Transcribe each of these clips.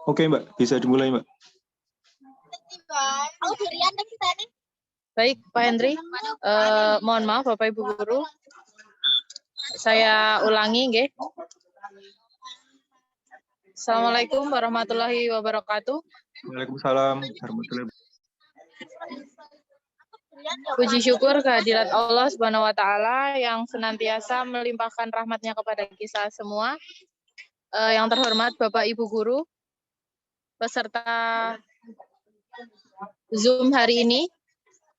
Oke, Mbak. Bisa dimulai, Mbak. Baik, Pak Hendri. Mohon maaf, Bapak Ibu Guru. Saya ulangi, nggih. Assalamualaikum warahmatullahi wabarakatuh. Waalaikumsalam warahmatullahi wabarakatuh. Puji syukur kehadirat Allah Subhanahu wa taala yang senantiasa melimpahkan rahmatnya kepada kita semua. Yang terhormat Bapak Ibu Guru, peserta Zoom hari ini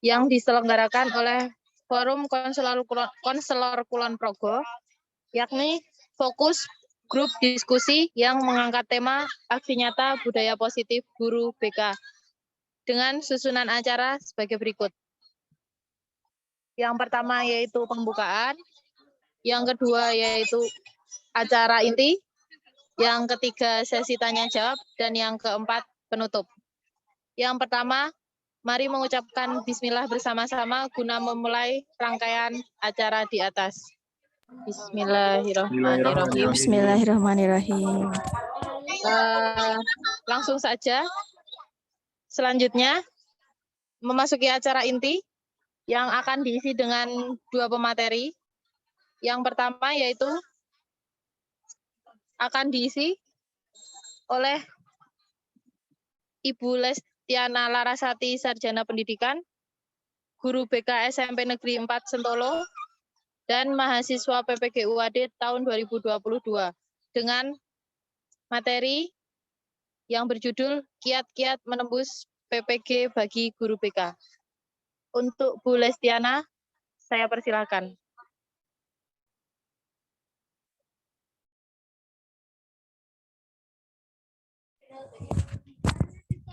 yang diselenggarakan oleh Forum Konselor Kulon Progo, yakni fokus grup diskusi yang mengangkat tema aksi nyata budaya positif guru BK dengan susunan acara sebagai berikut. Yang pertama yaitu pembukaan, yang kedua yaitu acara inti, yang ketiga sesi tanya jawab, dan yang keempat penutup. Yang pertama, mari mengucapkan bismillah bersama-sama guna memulai rangkaian acara di atas. Bismillahirrahmanirrahim. Bismillahirrahmanirrahim. Langsung saja. Selanjutnya, memasuki acara inti yang akan diisi dengan 2 pemateri. Yang pertama yaitu akan diisi oleh Ibu Lestiana Larasati, Sarjana Pendidikan, Guru BK SMP Negeri 4 Sentolo, dan mahasiswa PPG UAD tahun 2022 dengan materi yang berjudul Kiat-Kiat Menembus PPG bagi Guru BK. Untuk Bu Lestiana, saya persilakan.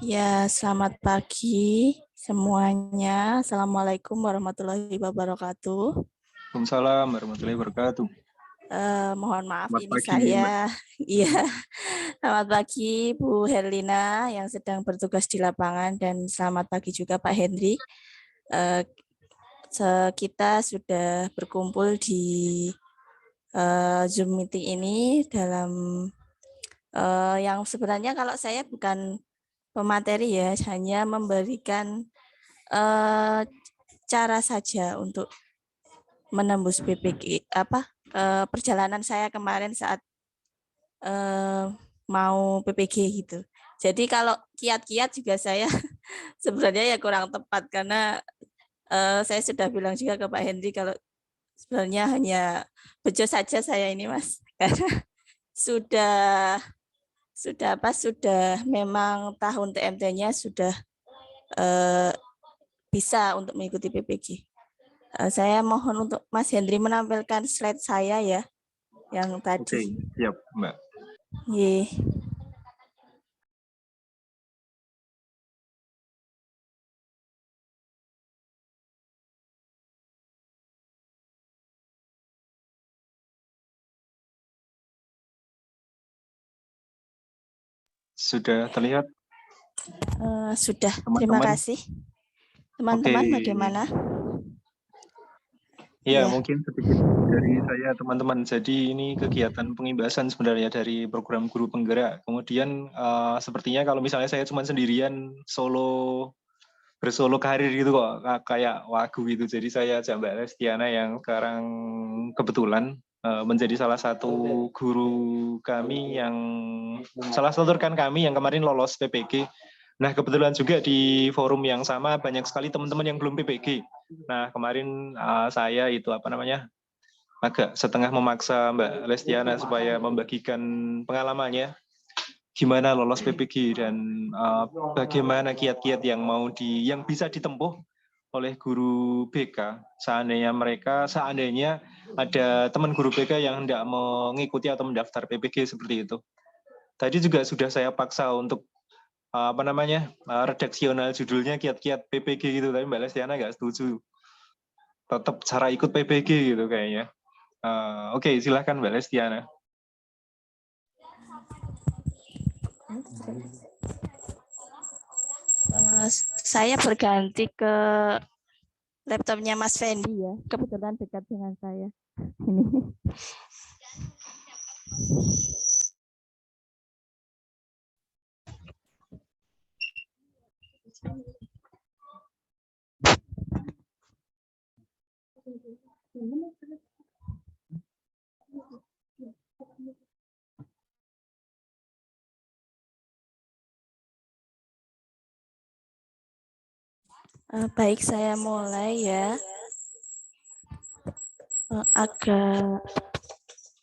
Ya, selamat pagi semuanya. Assalamualaikum warahmatullahi wabarakatuh. Waalaikumsalam warahmatullahi wabarakatuh. Mohon maaf, Selamat ini pagi, saya. Iya, selamat pagi Bu Herlina yang sedang bertugas di lapangan, dan selamat pagi juga Pak Hendri. Kita sudah berkumpul di Zoom meeting ini dalam yang sebenarnya kalau saya bukan pemateri ya, hanya memberikan cara saja untuk menembus PPG, perjalanan saya kemarin saat mau PPG gitu. Jadi kalau kiat-kiat juga saya sebenarnya ya kurang tepat, karena saya sudah bilang juga ke Pak Hendri kalau sebenarnya hanya bejo saja saya ini, Mas. Karena sudah memang tahun TMT-nya sudah bisa untuk mengikuti PPG. Saya mohon untuk Mas Hendri menampilkan slide saya ya, yang tadi. Oke, siap, Mbak. Ye. Sudah terlihat? Sudah, Teman-teman. terima kasih. Teman-teman bagaimana? Ya, Ya. mungkin sedikit dari saya teman-teman. Jadi ini kegiatan pengimbasan sebenarnya dari program guru penggerak. Kemudian sepertinya kalau misalnya saya cuma sendirian bersolo karir gitu kok, kayak wagu gitu. Jadi saya ajak Mbak Lestiana yang sekarang kebetulan menjadi salah satu guru kami salah satu rekan kami yang kemarin lolos PPG. Nah, kebetulan juga di forum yang sama banyak sekali teman-teman yang belum PPG. Nah, kemarin saya agak setengah memaksa Mbak Lestiana supaya membagikan pengalamannya gimana lolos PPG dan bagaimana kiat-kiat yang bisa ditempuh oleh guru BK seandainya ada teman guru BK yang hendak mengikuti atau mendaftar PPG seperti itu. Tadi juga sudah saya paksa untuk redaksional judulnya kiat-kiat PPG gitu, tapi Mbak Lestiana nggak setuju. Tetap cara ikut PPG gitu kayaknya. Oke, silahkan Mbak Lestiana. Saya berganti ke laptopnya Mas Fendi ya. Kebetulan dekat dengan saya. Ini. Baik, saya mulai ya. Agak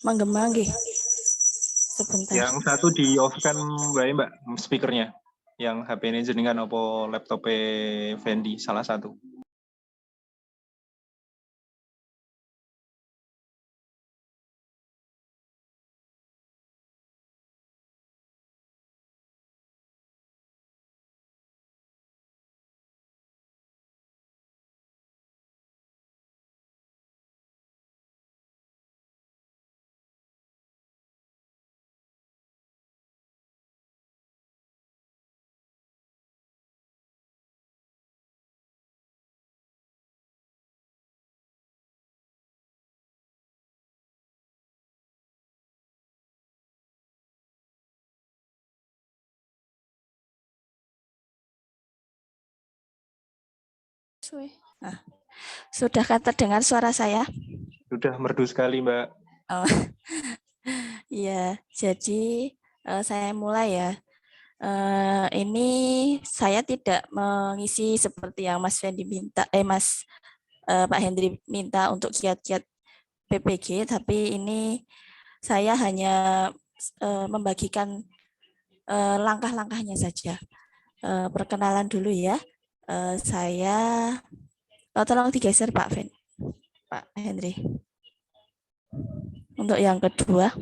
menggema nggih. Sebentar. Yang satu di off kan Mbak speakernya. Yang HP ini jenengan apa laptop Fendi salah satu. Nah, sudahkah terdengar suara saya? Sudah merdu sekali, Mbak. Oh, iya, jadi saya mulai ya. Ini saya tidak mengisi seperti yang Mas Fendi minta, Pak Hendri minta untuk kiat-kiat PPG, tapi ini saya hanya membagikan langkah-langkahnya saja. Perkenalan dulu ya. Saya tolong digeser Pak Hendri. Untuk yang kedua.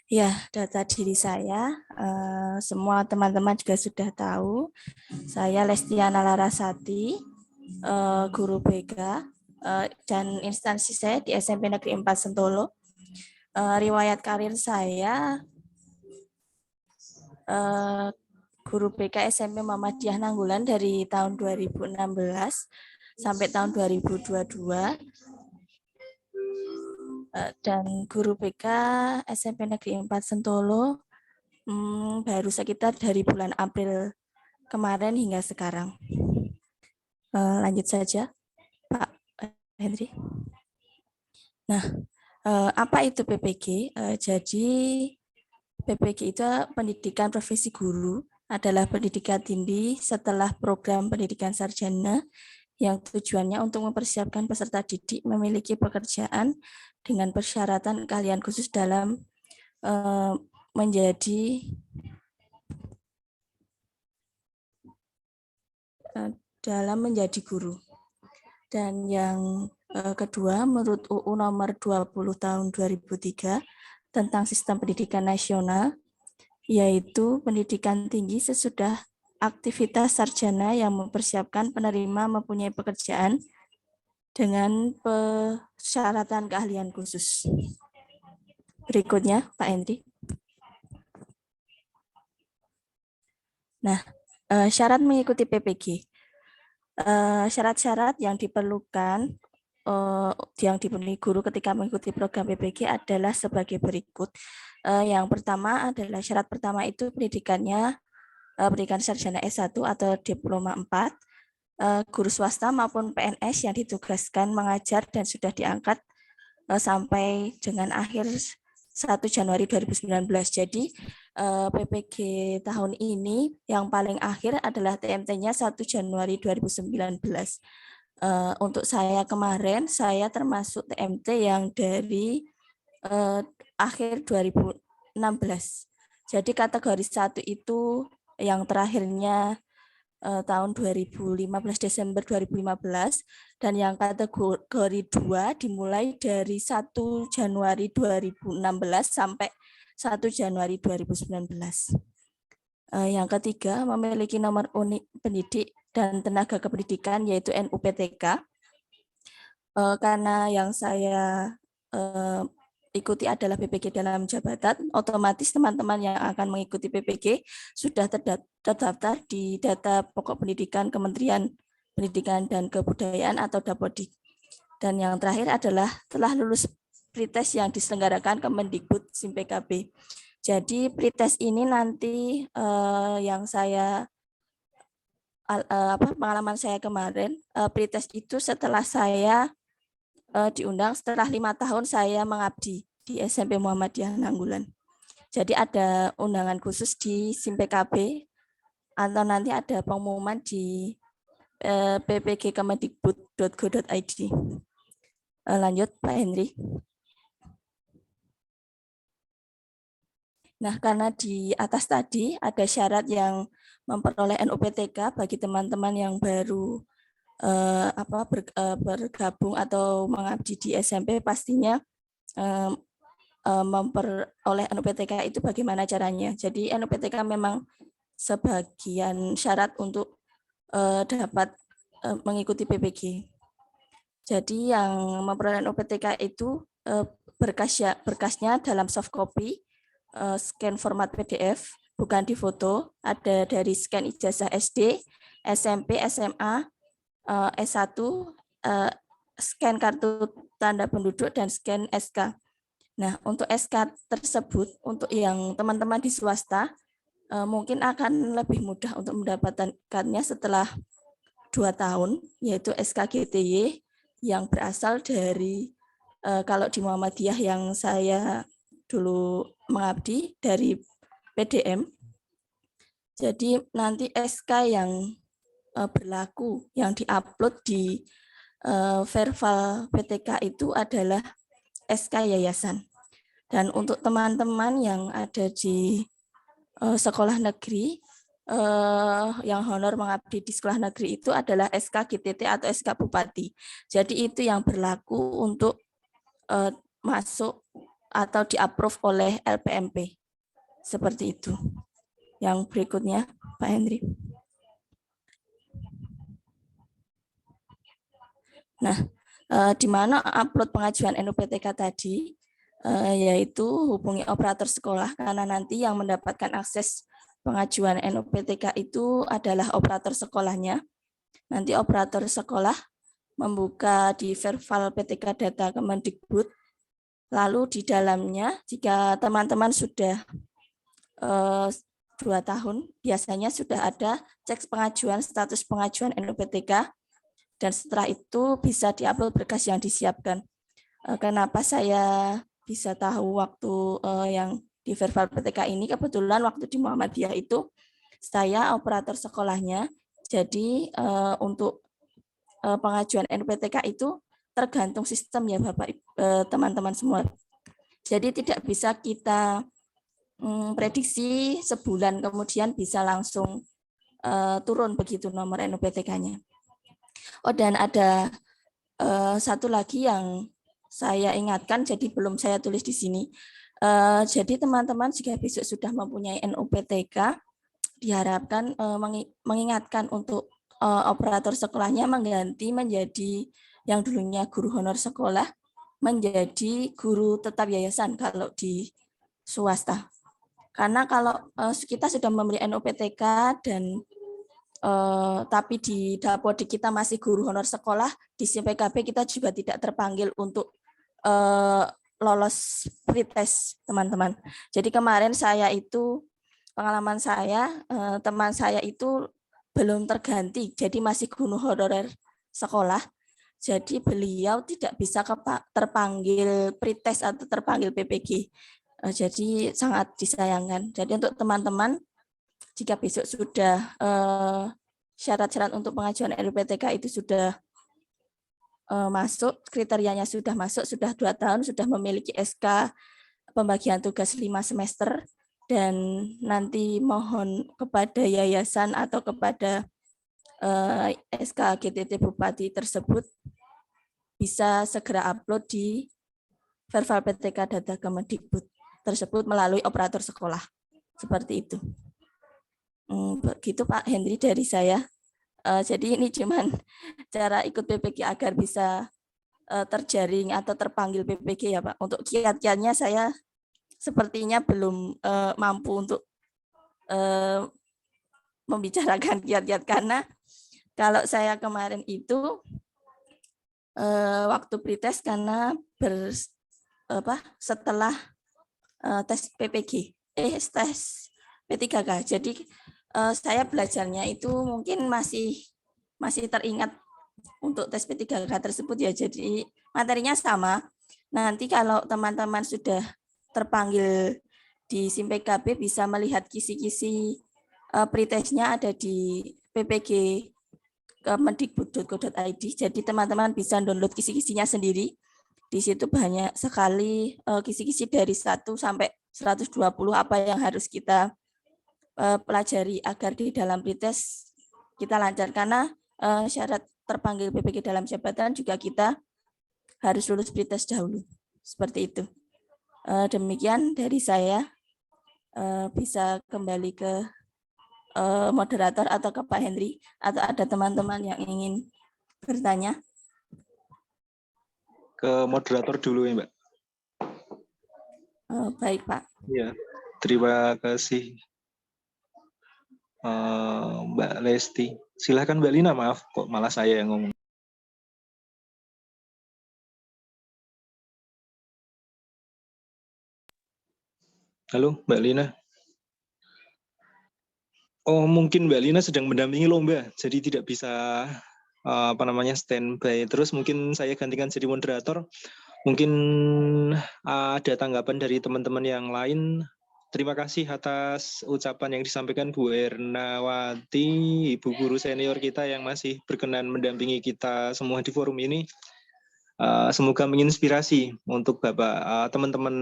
Ya, data diri saya, semua teman-teman juga sudah tahu. Saya Lestiana Larasati, guru BK, dan instansi saya di SMP Negeri 4 Sentolo. Riwayat karir saya, guru BK SMP Muhammadiyah Nanggulan dari tahun 2016 sampai tahun 2022. Dan guru BK SMP Negeri 4 Sentolo baru sekitar dari bulan April kemarin hingga sekarang. Lanjut saja, Pak Hendri. Nah, apa itu PPG? Jadi PPG itu pendidikan profesi guru, adalah pendidikan tinggi setelah program pendidikan sarjana yang tujuannya untuk mempersiapkan peserta didik memiliki pekerjaan dengan persyaratan keahlian khusus dalam menjadi guru. Dan yang kedua, menurut UU nomor 20 tahun 2003 tentang sistem pendidikan nasional, yaitu pendidikan tinggi sesudah aktivitas sarjana yang mempersiapkan penerima mempunyai pekerjaan dengan persyaratan keahlian khusus. Berikutnya, Pak Hendri. Nah, syarat mengikuti PPG. Syarat-syarat yang diperlukan yang dipenuhi guru ketika mengikuti program PPG adalah sebagai berikut. Yang pertama adalah syarat pertama itu pendidikannya pendidikan sarjana S1 atau diploma 4, guru swasta maupun PNS yang ditugaskan mengajar dan sudah diangkat sampai dengan akhir 1 Januari 2019. Jadi PPG tahun ini yang paling akhir adalah TMT-nya 1 Januari 2019. Untuk saya kemarin, saya termasuk TMT yang dari akhir 2016. Jadi kategori 1 itu yang terakhirnya tahun 2015, Desember 2015, dan yang kategori 2 dimulai dari 1 Januari 2016 sampai 1 Januari 2019. Yang ketiga, memiliki nomor unik pendidik dan tenaga kependidikan yaitu NUPTK. Karena yang saya ikuti adalah PPG dalam jabatan, otomatis teman-teman yang akan mengikuti PPG sudah terdaftar di data pokok pendidikan Kementerian Pendidikan dan Kebudayaan atau Dapodik. Dan yang terakhir adalah telah lulus pretest yang diselenggarakan Kemendikbud SIM PKB. Jadi pretest ini nanti yang saya pengalaman saya kemarin, pretest itu setelah saya diundang setelah 5 tahun saya mengabdi di SMP Muhammadiyah Nanggulan. Jadi ada undangan khusus di SIM PKB atau nanti ada pengumuman di ppgkemendikbud.go.id. Lanjut Pak Henry. Nah, karena di atas tadi ada syarat yang memperoleh NUPTK bagi teman-teman yang baru bergabung atau mengabdi di SMP, pastinya memperoleh NUPTK itu bagaimana caranya. Jadi NUPTK memang sebagian syarat untuk dapat mengikuti PPG. Jadi yang memperoleh NUPTK itu berkasnya dalam soft copy, scan format PDF, bukan di foto, ada dari scan ijazah SD, SMP, SMA, S1, scan kartu tanda penduduk, dan scan SK. Nah, untuk SK tersebut, untuk yang teman-teman di swasta, mungkin akan lebih mudah untuk mendapatkannya setelah 2 tahun, yaitu SK GTY yang berasal dari, kalau di Muhammadiyah yang saya dulu mengabdi, dari PDM. Jadi nanti SK yang berlaku yang diupload di Verval PTK itu adalah SK yayasan. Dan untuk teman-teman yang ada di sekolah negeri yang honor mengabdi di sekolah negeri itu adalah SK GTT atau SK Bupati. Jadi itu yang berlaku untuk masuk atau di-approve oleh LPMP. Seperti itu. Yang berikutnya Pak Henry. Nah, di mana upload pengajuan NUPTK tadi, yaitu hubungi operator sekolah, karena nanti yang mendapatkan akses pengajuan NUPTK itu adalah operator sekolahnya. Nanti operator sekolah membuka di Verval PTK data Kemendikbud, lalu di dalamnya jika teman-teman sudah 2 tahun, biasanya sudah ada cek pengajuan, status pengajuan NUPTK, dan setelah itu bisa diupload berkas yang disiapkan. Kenapa saya bisa tahu waktu yang di Verval PTK ini, kebetulan waktu di Muhammadiyah itu saya operator sekolahnya, jadi untuk pengajuan NUPTK itu tergantung sistem ya Bapak teman-teman semua. Jadi tidak bisa kita prediksi sebulan kemudian bisa langsung turun begitu nomor NUPTK-nya. Oh, dan ada satu lagi yang saya ingatkan, jadi belum saya tulis di sini. Jadi teman-teman jika besok sudah mempunyai NUPTK, diharapkan mengingatkan untuk operator sekolahnya mengganti menjadi yang dulunya guru honor sekolah menjadi guru tetap yayasan kalau di swasta. Karena kalau kita sudah memberi NUPTK dan tapi di Dapodik kita masih guru honor sekolah, di SIM PKB kita juga tidak terpanggil untuk lolos pretest, teman-teman. Jadi kemarin saya itu, pengalaman saya, teman saya itu belum terganti, jadi masih guru honorer sekolah. Jadi beliau tidak bisa terpanggil pretest atau terpanggil PPG. Jadi sangat disayangkan. Jadi untuk teman-teman, jika besok sudah syarat-syarat untuk pengajuan NUPTK itu sudah masuk, kriterianya sudah masuk, sudah 2 tahun, sudah memiliki SK pembagian tugas 5 semester, dan nanti mohon kepada yayasan atau kepada SK GTT Bupati tersebut bisa segera upload di Verval PTK data Kemendikbud tersebut melalui operator sekolah. Seperti itu. Begitu Pak Henry dari saya. Jadi ini cuman cara ikut PPG agar bisa terjaring atau terpanggil PPG ya Pak. Untuk kiat-kiatnya saya sepertinya belum mampu untuk membicarakan kiat-kiat, karena kalau saya kemarin itu waktu pretest karena setelah tes PPG, tes P3K. Jadi saya belajarnya itu mungkin masih teringat untuk tes P3K tersebut ya. Jadi materinya sama. Nanti kalau teman-teman sudah terpanggil di SIM PKB bisa melihat kisi-kisi pretestnya ada di PPG kemendikbud.go.id. Jadi teman-teman bisa download kisi-kisinya sendiri. Di situ banyak sekali kisi-kisi dari 1 sampai 120 apa yang harus kita pelajari agar di dalam pretest kita lancar, karena syarat terpanggil PPG dalam jabatan juga kita harus lulus pretest dahulu. Seperti itu. Demikian dari saya. Bisa kembali ke moderator atau ke Pak Henry, atau ada teman-teman yang ingin bertanya? Ke moderator dulu ya Mbak. Baik Pak. Ya, terima kasih Mbak Lesti. Silahkan Mbak Lina, maaf kok malah saya yang ngomong. Halo Mbak Lina. Oh, mungkin Mbak Lina sedang mendampingi lomba, jadi tidak bisa standby. Terus mungkin saya gantikan jadi moderator. Mungkin ada tanggapan dari teman-teman yang lain. Terima kasih atas ucapan yang disampaikan Bu Ernawati, Ibu Guru senior kita yang masih berkenan mendampingi kita semua di forum ini. Semoga menginspirasi untuk Bapak, teman-teman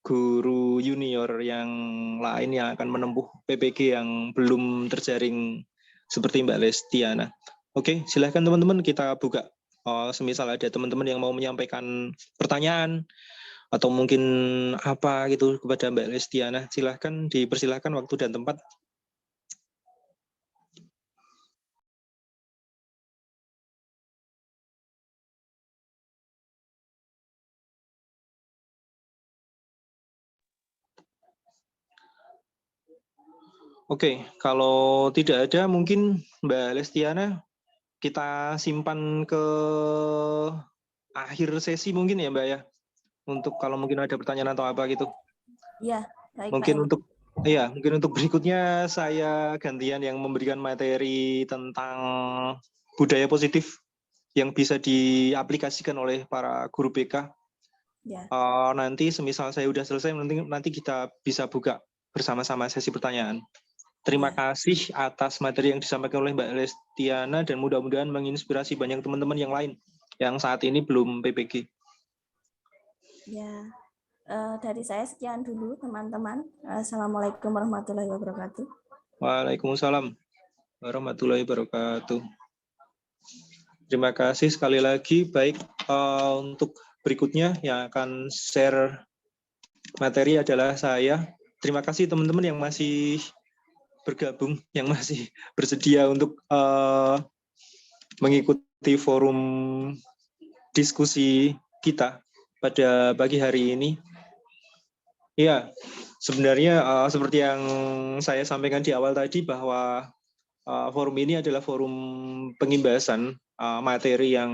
guru junior yang lain yang akan menempuh PPG yang belum terjaring seperti Mbak Lestiana. Oke, silahkan teman-teman kita buka. Semisal ada teman-teman yang mau menyampaikan pertanyaan atau mungkin apa gitu kepada Mbak Lestiana, silahkan dipersilahkan waktu dan tempat. Oke, kalau tidak ada mungkin Mbak Lestiana kita simpan ke akhir sesi mungkin ya Mbak ya. Untuk kalau mungkin ada pertanyaan atau apa gitu. Iya, baik Mungkin Pak. mungkin untuk berikutnya saya gantian yang memberikan materi tentang budaya positif yang bisa diaplikasikan oleh para guru BK. Ya. Nanti semisal saya udah selesai, nanti kita bisa buka bersama-sama sesi pertanyaan. Terima kasih atas materi yang disampaikan oleh Mbak Lestiana dan mudah-mudahan menginspirasi banyak teman-teman yang lain yang saat ini belum PPG. Ya, dari saya sekian dulu teman-teman. Assalamualaikum warahmatullahi wabarakatuh. Waalaikumsalam warahmatullahi wabarakatuh. Terima kasih sekali lagi. Baik, untuk berikutnya yang akan share materi adalah saya. Terima kasih teman-teman yang masih bergabung, yang masih bersedia untuk mengikuti forum diskusi kita pada pagi hari ini. Ya, sebenarnya seperti yang saya sampaikan di awal tadi bahwa forum ini adalah forum pengimbasan materi yang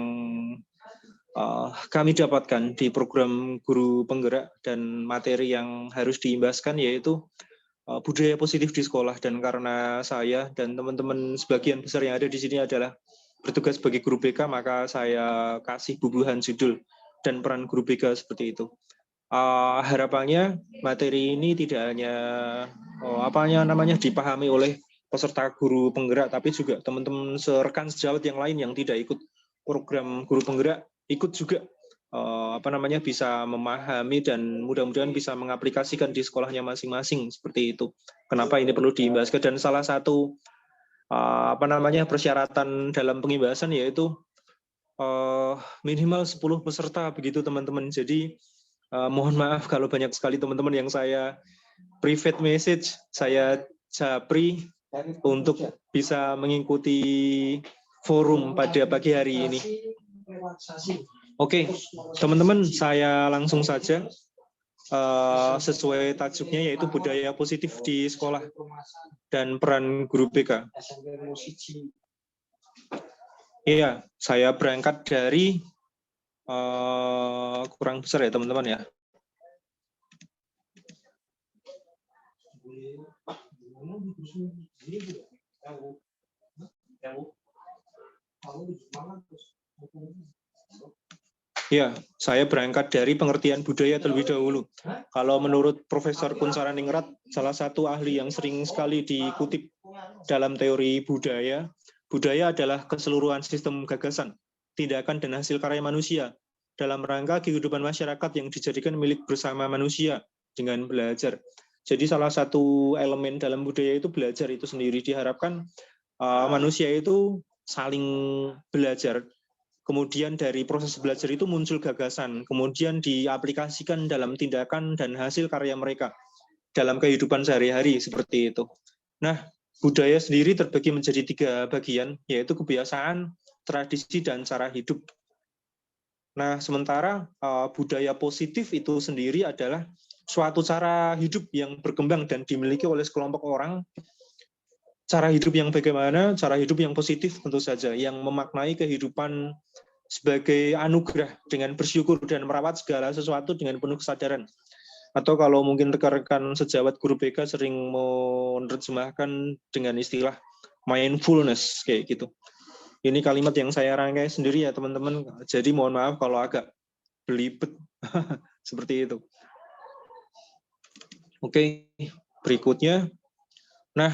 kami dapatkan di program guru penggerak, dan materi yang harus diimbaskan yaitu budaya positif di sekolah. Dan karena saya dan teman-teman sebagian besar yang ada di sini adalah bertugas sebagai guru BK, maka saya kasih bubuhan judul dan peran guru BK seperti itu. Harapannya materi ini tidak hanya dipahami oleh peserta guru penggerak, tapi juga teman-teman serekan sejawat yang lain yang tidak ikut program guru penggerak ikut juga bisa memahami dan mudah-mudahan bisa mengaplikasikan di sekolahnya masing-masing seperti itu. Kenapa ini perlu diimbaskan, dan salah satu persyaratan dalam pengimbasan yaitu minimal 10 peserta begitu teman-teman. Jadi mohon maaf kalau banyak sekali teman-teman yang saya private message, saya japri untuk bisa mengikuti forum pada pagi hari ini. Oke, teman-teman, saya langsung saja sesuai tajuknya, yaitu budaya positif di sekolah dan peran guru BK. Iya, saya berangkat dari kurang besar ya teman-teman ya. Ya, saya berangkat dari pengertian budaya terlebih dahulu. Kalau menurut Profesor Kunsaraningrat, salah satu ahli yang sering sekali dikutip dalam teori budaya, budaya adalah keseluruhan sistem gagasan, tindakan dan hasil karya manusia dalam rangka kehidupan masyarakat yang dijadikan milik bersama manusia dengan belajar. Jadi salah satu elemen dalam budaya itu belajar itu sendiri. Diharapkan manusia itu saling belajar. Kemudian dari proses belajar itu muncul gagasan, kemudian diaplikasikan dalam tindakan dan hasil karya mereka dalam kehidupan sehari-hari seperti itu. Nah, budaya sendiri terbagi menjadi 3 bagian, yaitu kebiasaan, tradisi, dan cara hidup. Nah, sementara budaya positif itu sendiri adalah suatu cara hidup yang berkembang dan dimiliki oleh sekelompok orang. Cara hidup yang bagaimana? Cara hidup yang positif tentu saja, yang memaknai kehidupan sebagai anugerah dengan bersyukur dan merawat segala sesuatu dengan penuh kesadaran. Atau kalau mungkin rekan-rekan sejawat guru BK sering menerjemahkan dengan istilah mindfulness kayak gitu. Ini kalimat yang saya rangkai sendiri ya teman-teman. Jadi mohon maaf kalau agak belibet seperti itu. Oke, berikutnya. Nah,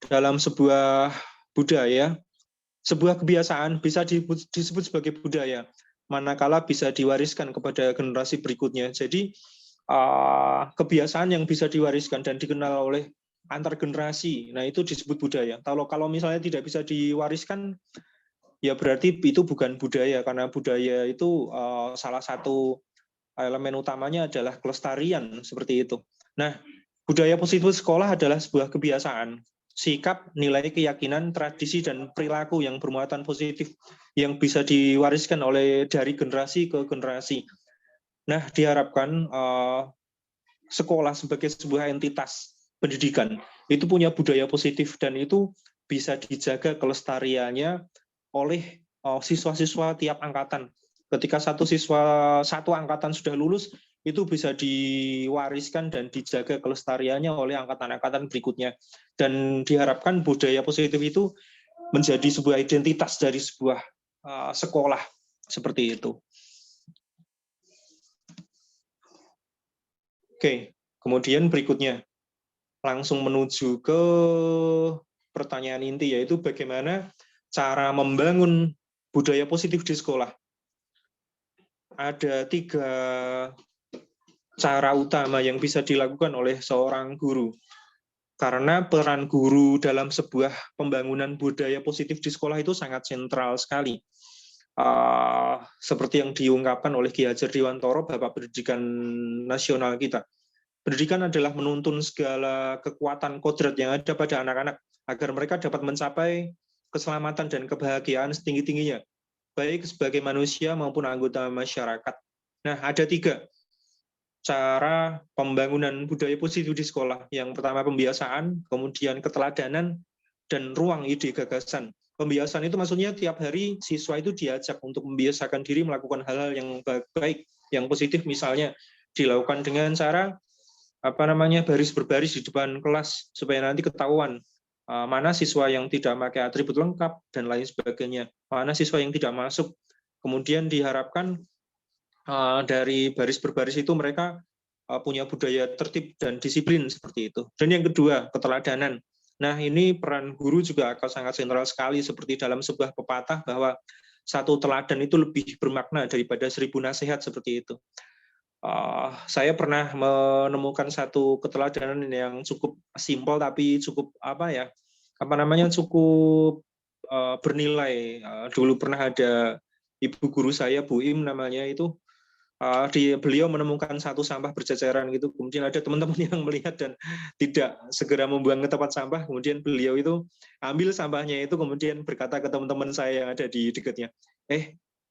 dalam sebuah budaya, sebuah kebiasaan bisa disebut sebagai budaya, manakala bisa diwariskan kepada generasi berikutnya. Jadi kebiasaan yang bisa diwariskan dan dikenal oleh antar generasi, nah itu disebut budaya. Kalau misalnya tidak bisa diwariskan, ya berarti itu bukan budaya, karena budaya itu salah satu elemen utamanya adalah kelestarian, seperti itu. Nah, budaya positif sekolah adalah sebuah kebiasaan, sikap, nilai, keyakinan, tradisi, dan perilaku yang bermuatan positif yang bisa diwariskan dari generasi ke generasi. Nah, diharapkan sekolah sebagai sebuah entitas pendidikan itu punya budaya positif dan itu bisa dijaga kelestariannya oleh siswa-siswa tiap angkatan. Ketika satu angkatan sudah lulus, itu bisa diwariskan dan dijaga kelestariannya oleh angkatan-angkatan berikutnya. Dan diharapkan budaya positif itu menjadi sebuah identitas dari sebuah sekolah, seperti itu. Oke, kemudian berikutnya, langsung menuju ke pertanyaan inti, yaitu bagaimana cara membangun budaya positif di sekolah. Ada 3 cara utama yang bisa dilakukan oleh seorang guru. Karena peran guru dalam sebuah pembangunan budaya positif di sekolah itu sangat sentral sekali. Seperti yang diungkapkan oleh Ki Hajar Dewantoro, Bapak Pendidikan Nasional kita. Pendidikan adalah menuntun segala kekuatan kodrat yang ada pada anak-anak agar mereka dapat mencapai keselamatan dan kebahagiaan setinggi-tingginya, baik sebagai manusia maupun anggota masyarakat. Nah, ada 3 cara pembangunan budaya positif di sekolah. Yang pertama pembiasaan, kemudian keteladanan, dan ruang ide gagasan. Pembiasaan itu maksudnya tiap hari siswa itu diajak untuk membiasakan diri melakukan hal-hal yang baik, yang positif, misalnya dilakukan dengan cara baris berbaris di depan kelas supaya nanti ketahuan mana siswa yang tidak pakai atribut lengkap dan lain sebagainya, mana siswa yang tidak masuk. Kemudian diharapkan dari baris berbaris itu mereka punya budaya tertib dan disiplin seperti itu. Dan yang kedua, keteladanan. Nah, ini peran guru juga akan sangat sentral sekali, seperti dalam sebuah pepatah bahwa satu teladan itu lebih bermakna daripada 1000 nasihat, seperti itu. Saya pernah menemukan satu keteladanan yang cukup simpel tapi cukup cukup bernilai. Dulu pernah ada ibu guru saya, Bu Im namanya itu, beliau menemukan satu sampah berceceran gitu, kemudian ada teman-teman yang melihat dan tidak segera membuang ke tempat sampah, kemudian beliau itu ambil sampahnya itu, kemudian berkata ke teman-teman saya yang ada di dekatnya,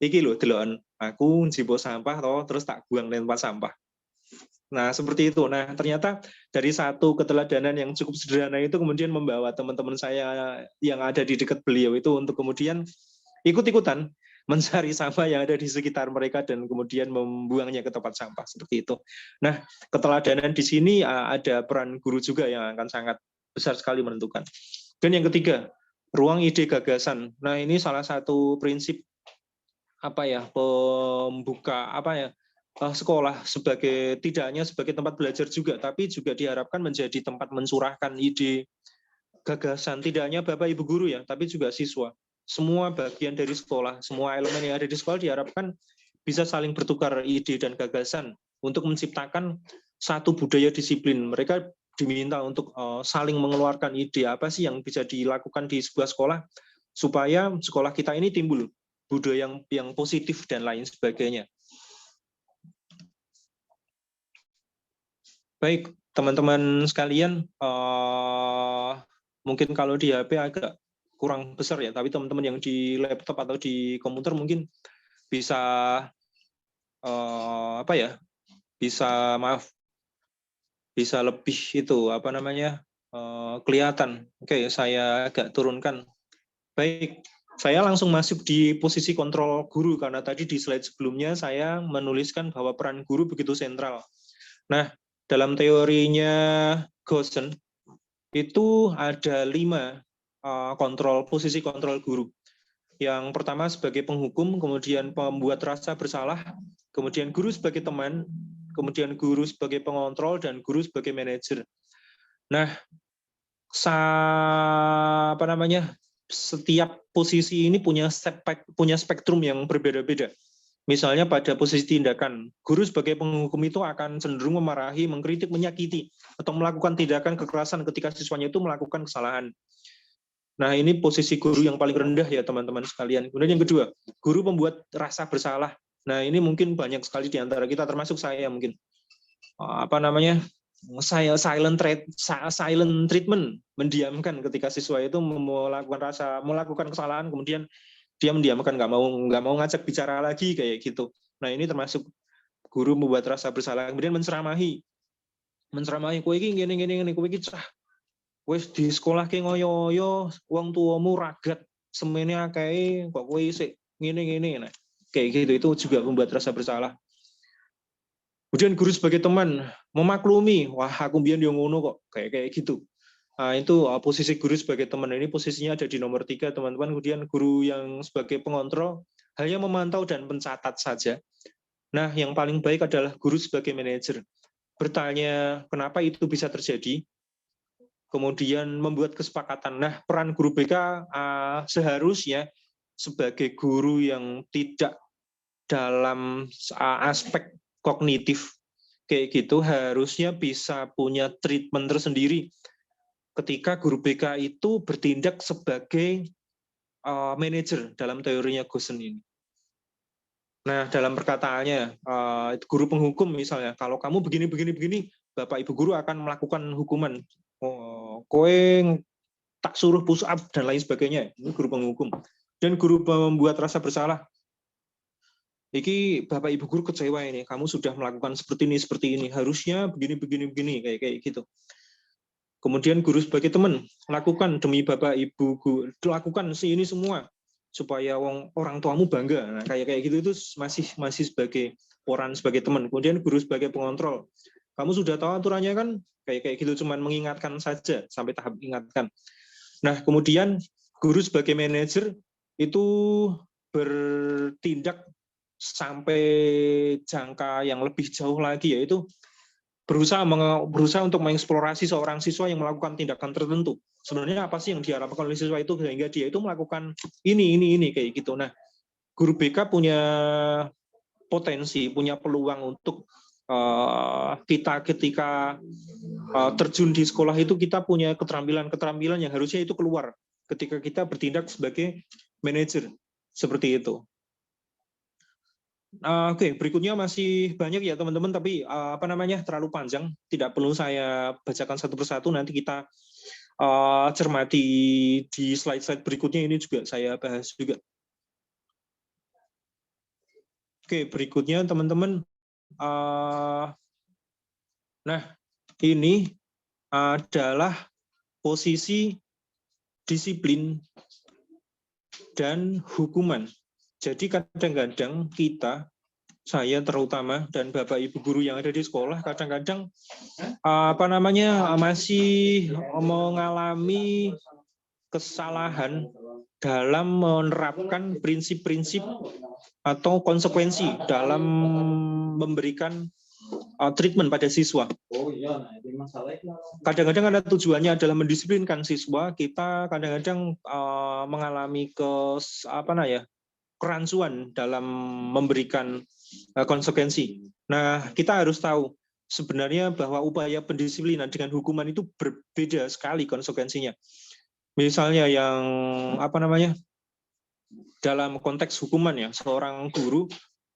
iki lho deloken aku njipo sampah toh terus tak buang di tempat sampah. Nah, seperti itu. Nah, ternyata dari satu keteladanan yang cukup sederhana itu kemudian membawa teman-teman saya yang ada di dekat beliau itu untuk kemudian ikut-ikutan mencari sampah yang ada di sekitar mereka dan kemudian membuangnya ke tempat sampah seperti itu. Nah, keteladanan di sini ada peran guru juga yang akan sangat besar sekali menentukan. Dan yang ketiga, ruang ide gagasan. Nah, ini salah satu prinsip pembuka sekolah sebagai tidak hanya sebagai tempat belajar juga, tapi juga diharapkan menjadi tempat mencurahkan ide, gagasan, tidak hanya Bapak Ibu guru ya, tapi juga siswa. Semua bagian dari sekolah, semua elemen yang ada di sekolah diharapkan bisa saling bertukar ide dan gagasan untuk menciptakan satu budaya disiplin. Mereka diminta untuk saling mengeluarkan ide apa sih yang bisa dilakukan di sebuah sekolah supaya sekolah kita ini timbul budaya yang positif dan lain sebagainya. Baik, teman-teman sekalian, mungkin kalau di HP agak kurang besar ya, tapi teman-teman yang di laptop atau di komputer mungkin bisa bisa lebih itu kelihatan. Oke, saya agak turunkan. Baik, saya langsung masuk di posisi kontrol guru karena tadi di slide sebelumnya saya menuliskan bahwa peran guru begitu sentral. Nah, dalam teorinya Goosen itu ada 5 posisi kontrol guru. Yang pertama sebagai penghukum, kemudian pembuat rasa bersalah, kemudian guru sebagai teman, kemudian guru sebagai pengontrol, dan guru sebagai manajer. Nah, setiap posisi ini punya spektrum yang berbeda-beda. Misalnya pada posisi tindakan, guru sebagai penghukum itu akan cenderung memarahi, mengkritik, menyakiti, atau melakukan tindakan kekerasan ketika siswanya itu melakukan kesalahan. Nah, ini posisi guru yang paling rendah ya teman-teman sekalian. Kemudian yang kedua, guru membuat rasa bersalah. Nah, ini mungkin banyak sekali di antara kita, termasuk saya mungkin. Silent treatment, mendiamkan ketika siswa itu melakukan kesalahan, kemudian dia mendiamkan, nggak mau ngajak bicara lagi kayak gitu. Nah, ini termasuk guru membuat rasa bersalah. Kemudian menceramahi kowe iki ngene kowe iki cah wis di sekolah ki ngoyo-ngoyo wong tuamu ragat semene akeh kok kowe isik ngene. Nah, kayak gitu itu juga membuat rasa bersalah. Kemudian guru sebagai teman memaklumi, wah aku mbiyen yo ngono kok, kayak gitu. Nah, itu posisi guru sebagai teman ini posisinya ada di nomor 3, teman-teman. Kemudian guru yang sebagai pengontrol hanya memantau dan mencatat saja. Nah, yang paling baik adalah guru sebagai manajer. Bertanya kenapa itu bisa terjadi, kemudian membuat kesepakatan. Nah, peran guru BK seharusnya sebagai guru yang tidak dalam aspek kognitif kayak gitu, harusnya bisa punya treatment tersendiri ketika guru BK itu bertindak sebagai manajer dalam teorinya Goosen ini. Nah, dalam perkataannya, guru penghukum misalnya, kalau kamu begini, Bapak Ibu guru akan melakukan hukuman. Kowe tak suruh push up dan lain sebagainya. Ini guru penghukum. Dan guru membuat rasa bersalah. Iki Bapak Ibu guru kecewa ini, kamu sudah melakukan seperti ini. Harusnya begini, kayak gitu. Kemudian guru sebagai teman, lakukan demi Bapak Ibu guru, lakukan ini semua supaya orang tuamu bangga. Nah, kayak gitu itu masih sebagai peran sebagai teman. Kemudian guru sebagai pengontrol. Kamu sudah tahu aturannya kan? Kayak gitu, cuman mengingatkan saja sampai tahap ingatkan. Nah, kemudian guru sebagai manajer itu bertindak sampai jangka yang lebih jauh lagi, yaitu berusaha untuk mengeksplorasi seorang siswa yang melakukan tindakan tertentu. Sebenarnya apa sih yang diharapkan oleh siswa itu sehingga dia itu melakukan ini kayak gitu. Nah, guru BK punya potensi, punya peluang untuk kita ketika terjun di sekolah itu kita punya keterampilan yang harusnya itu keluar ketika kita bertindak sebagai manajer seperti itu. Oke, berikutnya masih banyak ya teman-teman, tapi terlalu panjang, tidak perlu saya bacakan satu persatu. Nanti kita cermati di slide-slide berikutnya, ini juga saya bahas juga. Oke, berikutnya teman-teman. Nah, ini adalah posisi disiplin dan hukuman. Jadi kadang-kadang kita, saya terutama dan Bapak Ibu guru yang ada di sekolah, kadang-kadang masih mengalami kesalahan dalam menerapkan prinsip-prinsip atau konsekuensi dalam memberikan treatment pada siswa. Kadang-kadang ada tujuannya adalah mendisiplinkan siswa, kita kadang-kadang mengalami kerancuan dalam memberikan konsekuensi. Nah, kita harus tahu sebenarnya bahwa upaya pendisiplinan dengan hukuman itu berbeda sekali konsekuensinya. Misalnya yang dalam konteks hukuman ya, seorang guru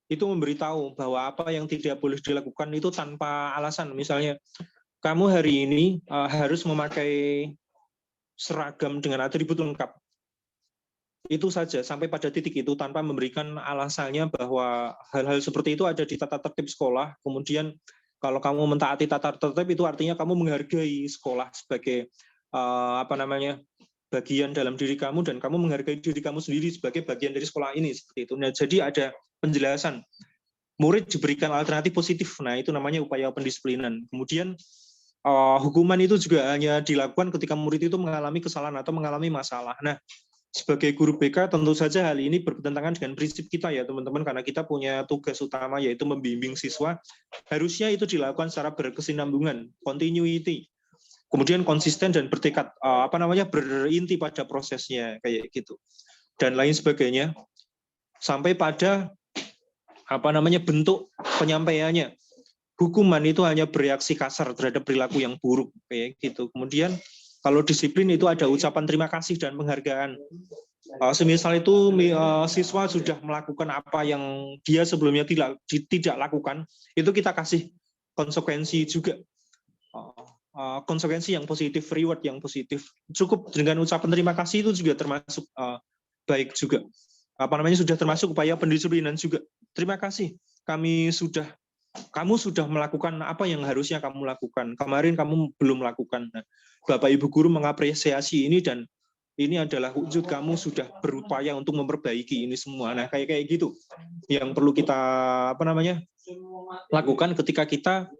itu memberitahu bahwa apa yang tidak boleh dilakukan itu tanpa alasan. Misalnya, kamu hari ini harus memakai seragam dengan atribut lengkap. Itu saja, sampai pada titik itu tanpa memberikan alasannya bahwa hal-hal seperti itu ada di tata tertib sekolah. Kemudian kalau kamu mentaati tata tertib itu artinya kamu menghargai sekolah sebagai bagian dalam diri kamu, dan kamu menghargai diri kamu sendiri sebagai bagian dari sekolah ini, seperti itu. Nah, jadi ada penjelasan. Murid diberikan alternatif positif. Nah, itu namanya upaya pendisiplinan. Kemudian hukuman itu juga hanya dilakukan ketika murid itu mengalami kesalahan atau mengalami masalah. Nah, sebagai guru BK tentu saja hal ini bertentangan dengan prinsip kita ya teman-teman, karena kita punya tugas utama yaitu membimbing siswa. Harusnya itu dilakukan secara berkesinambungan, continuity. Kemudian konsisten dan bertekad berinti pada prosesnya kayak gitu. Dan lain sebagainya. Sampai pada bentuk penyampaiannya. Hukuman itu hanya bereaksi kasar terhadap perilaku yang buruk kayak gitu. Kemudian kalau disiplin itu ada ucapan terima kasih dan penghargaan. Semisal itu siswa sudah melakukan apa yang dia sebelumnya tidak lakukan, itu kita kasih konsekuensi juga. Konsekuensi yang positif, reward yang positif. Cukup dengan ucapan terima kasih itu juga termasuk baik juga. Sudah termasuk upaya pendisiplinan juga. Terima kasih, kamu sudah melakukan apa yang harusnya kamu lakukan. Kemarin kamu belum lakukan. Nah, Bapak Ibu guru mengapresiasi ini, dan ini adalah wujud kamu sudah berupaya untuk memperbaiki ini semua. Nah, kayak gitu yang perlu kita lakukan ketika kita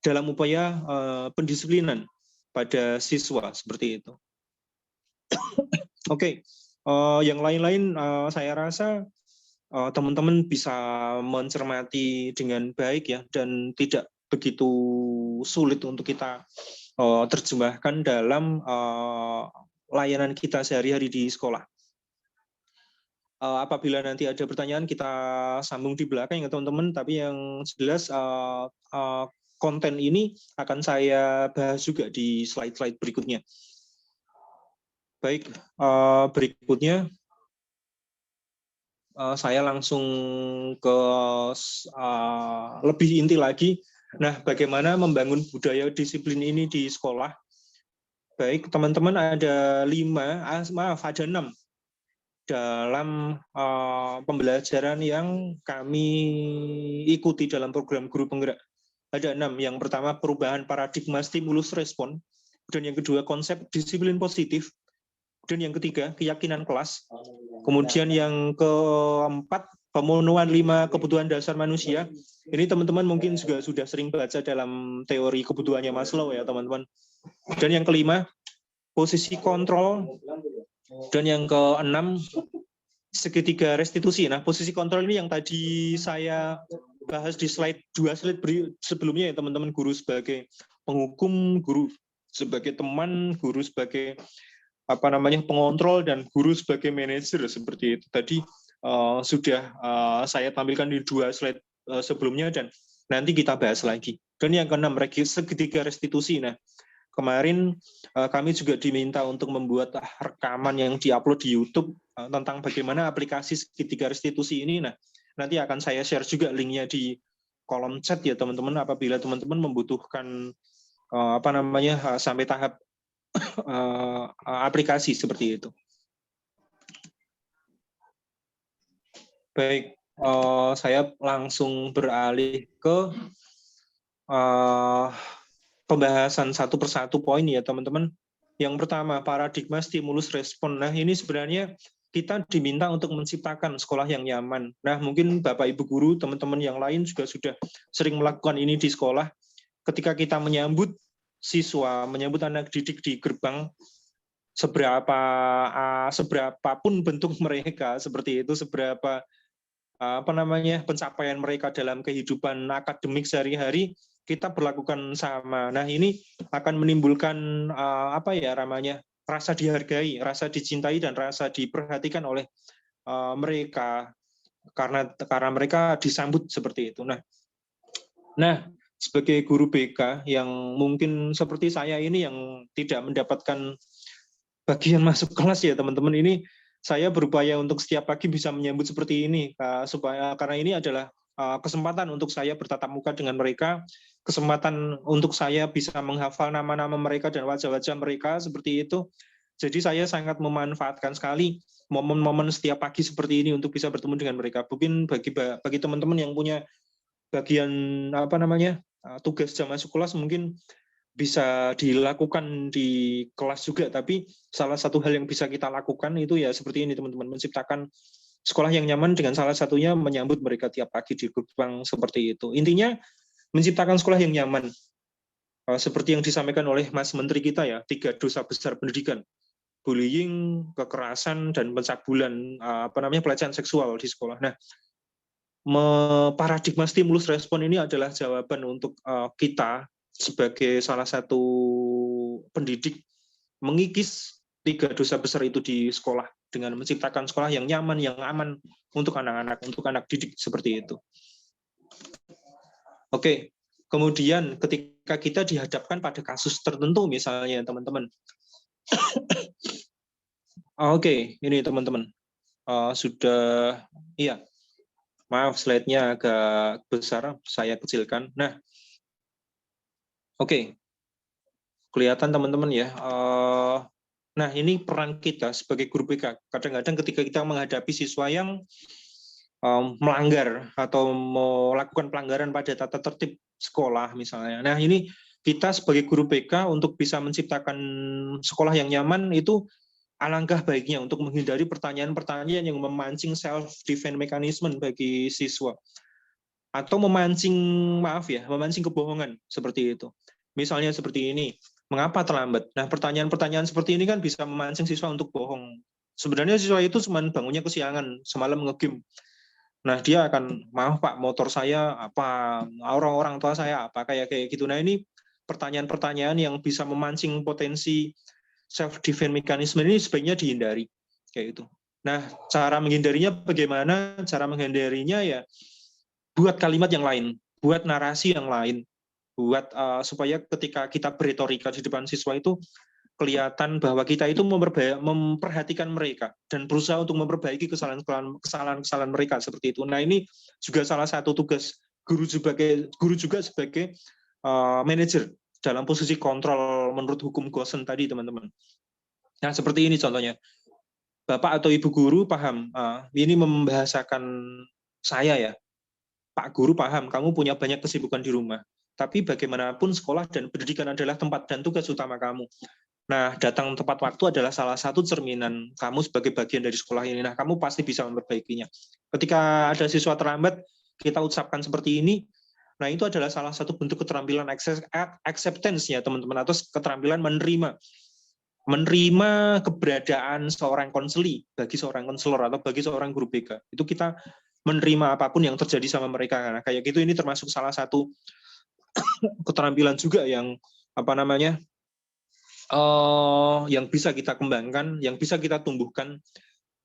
dalam upaya pendisiplinan pada siswa, seperti itu. Oke. Yang lain-lain saya rasa teman-teman bisa mencermati dengan baik ya, dan tidak begitu sulit untuk kita terjemahkan dalam layanan kita sehari-hari di sekolah. Apabila nanti ada pertanyaan kita sambung di belakang ya teman-teman, tapi yang jelas konten ini akan saya bahas juga di slide-slide berikutnya. Baik, berikutnya saya langsung ke lebih inti lagi. Nah, bagaimana membangun budaya disiplin ini di sekolah? Baik, teman-teman, ada 6 dalam pembelajaran yang kami ikuti dalam program Guru Penggerak. Ada 6. Yang pertama, perubahan paradigma stimulus respon. Dan yang kedua, konsep disiplin positif. Dan yang ketiga, keyakinan kelas. Kemudian yang keempat, pemenuhan 5 kebutuhan dasar manusia. Ini teman-teman mungkin juga sudah sering baca dalam teori kebutuhannya Maslow ya teman-teman. Dan yang kelima, posisi kontrol. Dan yang keenam, segitiga restitusi. Nah, posisi kontrol ini yang tadi saya bahas di dua slide sebelumnya ya teman-teman, guru sebagai penghukum, guru sebagai teman, guru sebagai pengontrol, dan guru sebagai manajer, seperti itu. Tadi sudah saya tampilkan di 2 slide sebelumnya, dan nanti kita bahas lagi. Dan yang keenam, segitiga restitusi. Nah, kemarin kami juga diminta untuk membuat rekaman yang diupload di YouTube tentang bagaimana aplikasi segitiga restitusi ini. Nah, nanti akan saya share juga linknya di kolom chat ya teman-teman, apabila teman-teman membutuhkan sampai tahap aplikasi seperti itu. Baik, saya langsung beralih ke pembahasan satu persatu poin ya teman-teman. Yang pertama, paradigma stimulus respon. Nah, ini sebenarnya kita diminta untuk menciptakan sekolah yang nyaman. Nah, mungkin Bapak Ibu guru, teman-teman yang lain juga sudah sering melakukan ini di sekolah. Ketika kita menyambut siswa, menyambut anak didik di gerbang, seberapapun bentuk mereka seperti itu, seberapa pencapaian mereka dalam kehidupan akademik sehari-hari, kita berlakukan sama. Nah, ini akan menimbulkan rasa dihargai, rasa dicintai, dan rasa diperhatikan oleh mereka karena mereka disambut seperti itu. Nah, sebagai guru BK yang mungkin seperti saya ini yang tidak mendapatkan bagian masuk kelas ya teman-teman, ini saya berupaya untuk setiap pagi bisa menyambut seperti ini karena ini adalah kesempatan untuk saya bertatap muka dengan mereka, kesempatan untuk saya bisa menghafal nama-nama mereka dan wajah-wajah mereka seperti itu. Jadi saya sangat memanfaatkan sekali momen-momen setiap pagi seperti ini untuk bisa bertemu dengan mereka. Mungkin bagi teman-teman yang punya bagian tugas jam masuk kelas mungkin bisa dilakukan di kelas juga, tapi salah satu hal yang bisa kita lakukan itu ya seperti ini teman-teman, menciptakan sekolah yang nyaman dengan salah satunya menyambut mereka tiap pagi di gerbang seperti itu. Intinya menciptakan sekolah yang nyaman. Seperti yang disampaikan oleh Mas Menteri kita ya, 3 dosa besar pendidikan. Bullying, kekerasan, dan pencabulan pelecehan seksual di sekolah. Nah, paradigma stimulus respon ini adalah jawaban untuk kita sebagai salah satu pendidik mengikis 3 dosa besar itu di sekolah dengan menciptakan sekolah yang nyaman, yang aman untuk anak-anak, untuk anak didik seperti itu. Oke, kemudian ketika kita dihadapkan pada kasus tertentu misalnya teman-teman. Oke, ini teman-teman. Sudah, iya. Maaf, slide-nya agak besar, saya kecilkan. Nah, oke. Kelihatan teman-teman ya. Nah, ini peran kita sebagai guru BK. Kadang-kadang ketika kita menghadapi siswa yang melanggar atau melakukan pelanggaran pada tata tertib sekolah misalnya. Nah, ini kita sebagai guru BK untuk bisa menciptakan sekolah yang nyaman itu alangkah baiknya untuk menghindari pertanyaan-pertanyaan yang memancing self-defense mechanism bagi siswa. Atau memancing kebohongan seperti itu. Misalnya seperti ini, mengapa terlambat? Nah, pertanyaan-pertanyaan seperti ini kan bisa memancing siswa untuk bohong. Sebenarnya siswa itu cuma bangunnya kesiangan, semalam nge-game. Nah, dia akan, maaf Pak, motor saya apa, orang tua saya apa, kayak gitu. Nah, ini pertanyaan-pertanyaan yang bisa memancing potensi self-defense mechanism ini sebaiknya dihindari. Kayak itu. Nah, cara menghindarinya bagaimana? Cara menghindarinya ya, buat kalimat yang lain, buat narasi yang lain, buat supaya ketika kita berretorika di depan siswa itu kelihatan bahwa kita itu memperhatikan mereka dan berusaha untuk memperbaiki kesalahan mereka seperti itu. Nah, ini juga salah satu tugas guru juga sebagai manajer dalam posisi kontrol menurut hukum Gosen tadi, teman-teman. Nah, seperti ini contohnya. Bapak atau Ibu guru paham, ini membahasakan saya ya. Pak guru paham, kamu punya banyak kesibukan di rumah. Tapi bagaimanapun sekolah dan pendidikan adalah tempat dan tugas utama kamu. Nah, datang tepat waktu adalah salah satu cerminan kamu sebagai bagian dari sekolah ini. Nah, kamu pasti bisa memperbaikinya. Ketika ada siswa terlambat, kita ucapkan seperti ini. Nah, itu adalah salah satu bentuk keterampilan acceptance-nya, teman-teman, atau keterampilan menerima keberadaan seorang konseli bagi seorang konselor atau bagi seorang guru BK. Itu kita menerima apapun yang terjadi sama mereka. Nah, kayak gitu ini termasuk salah satu keterampilan juga yang yang bisa kita kembangkan, yang bisa kita tumbuhkan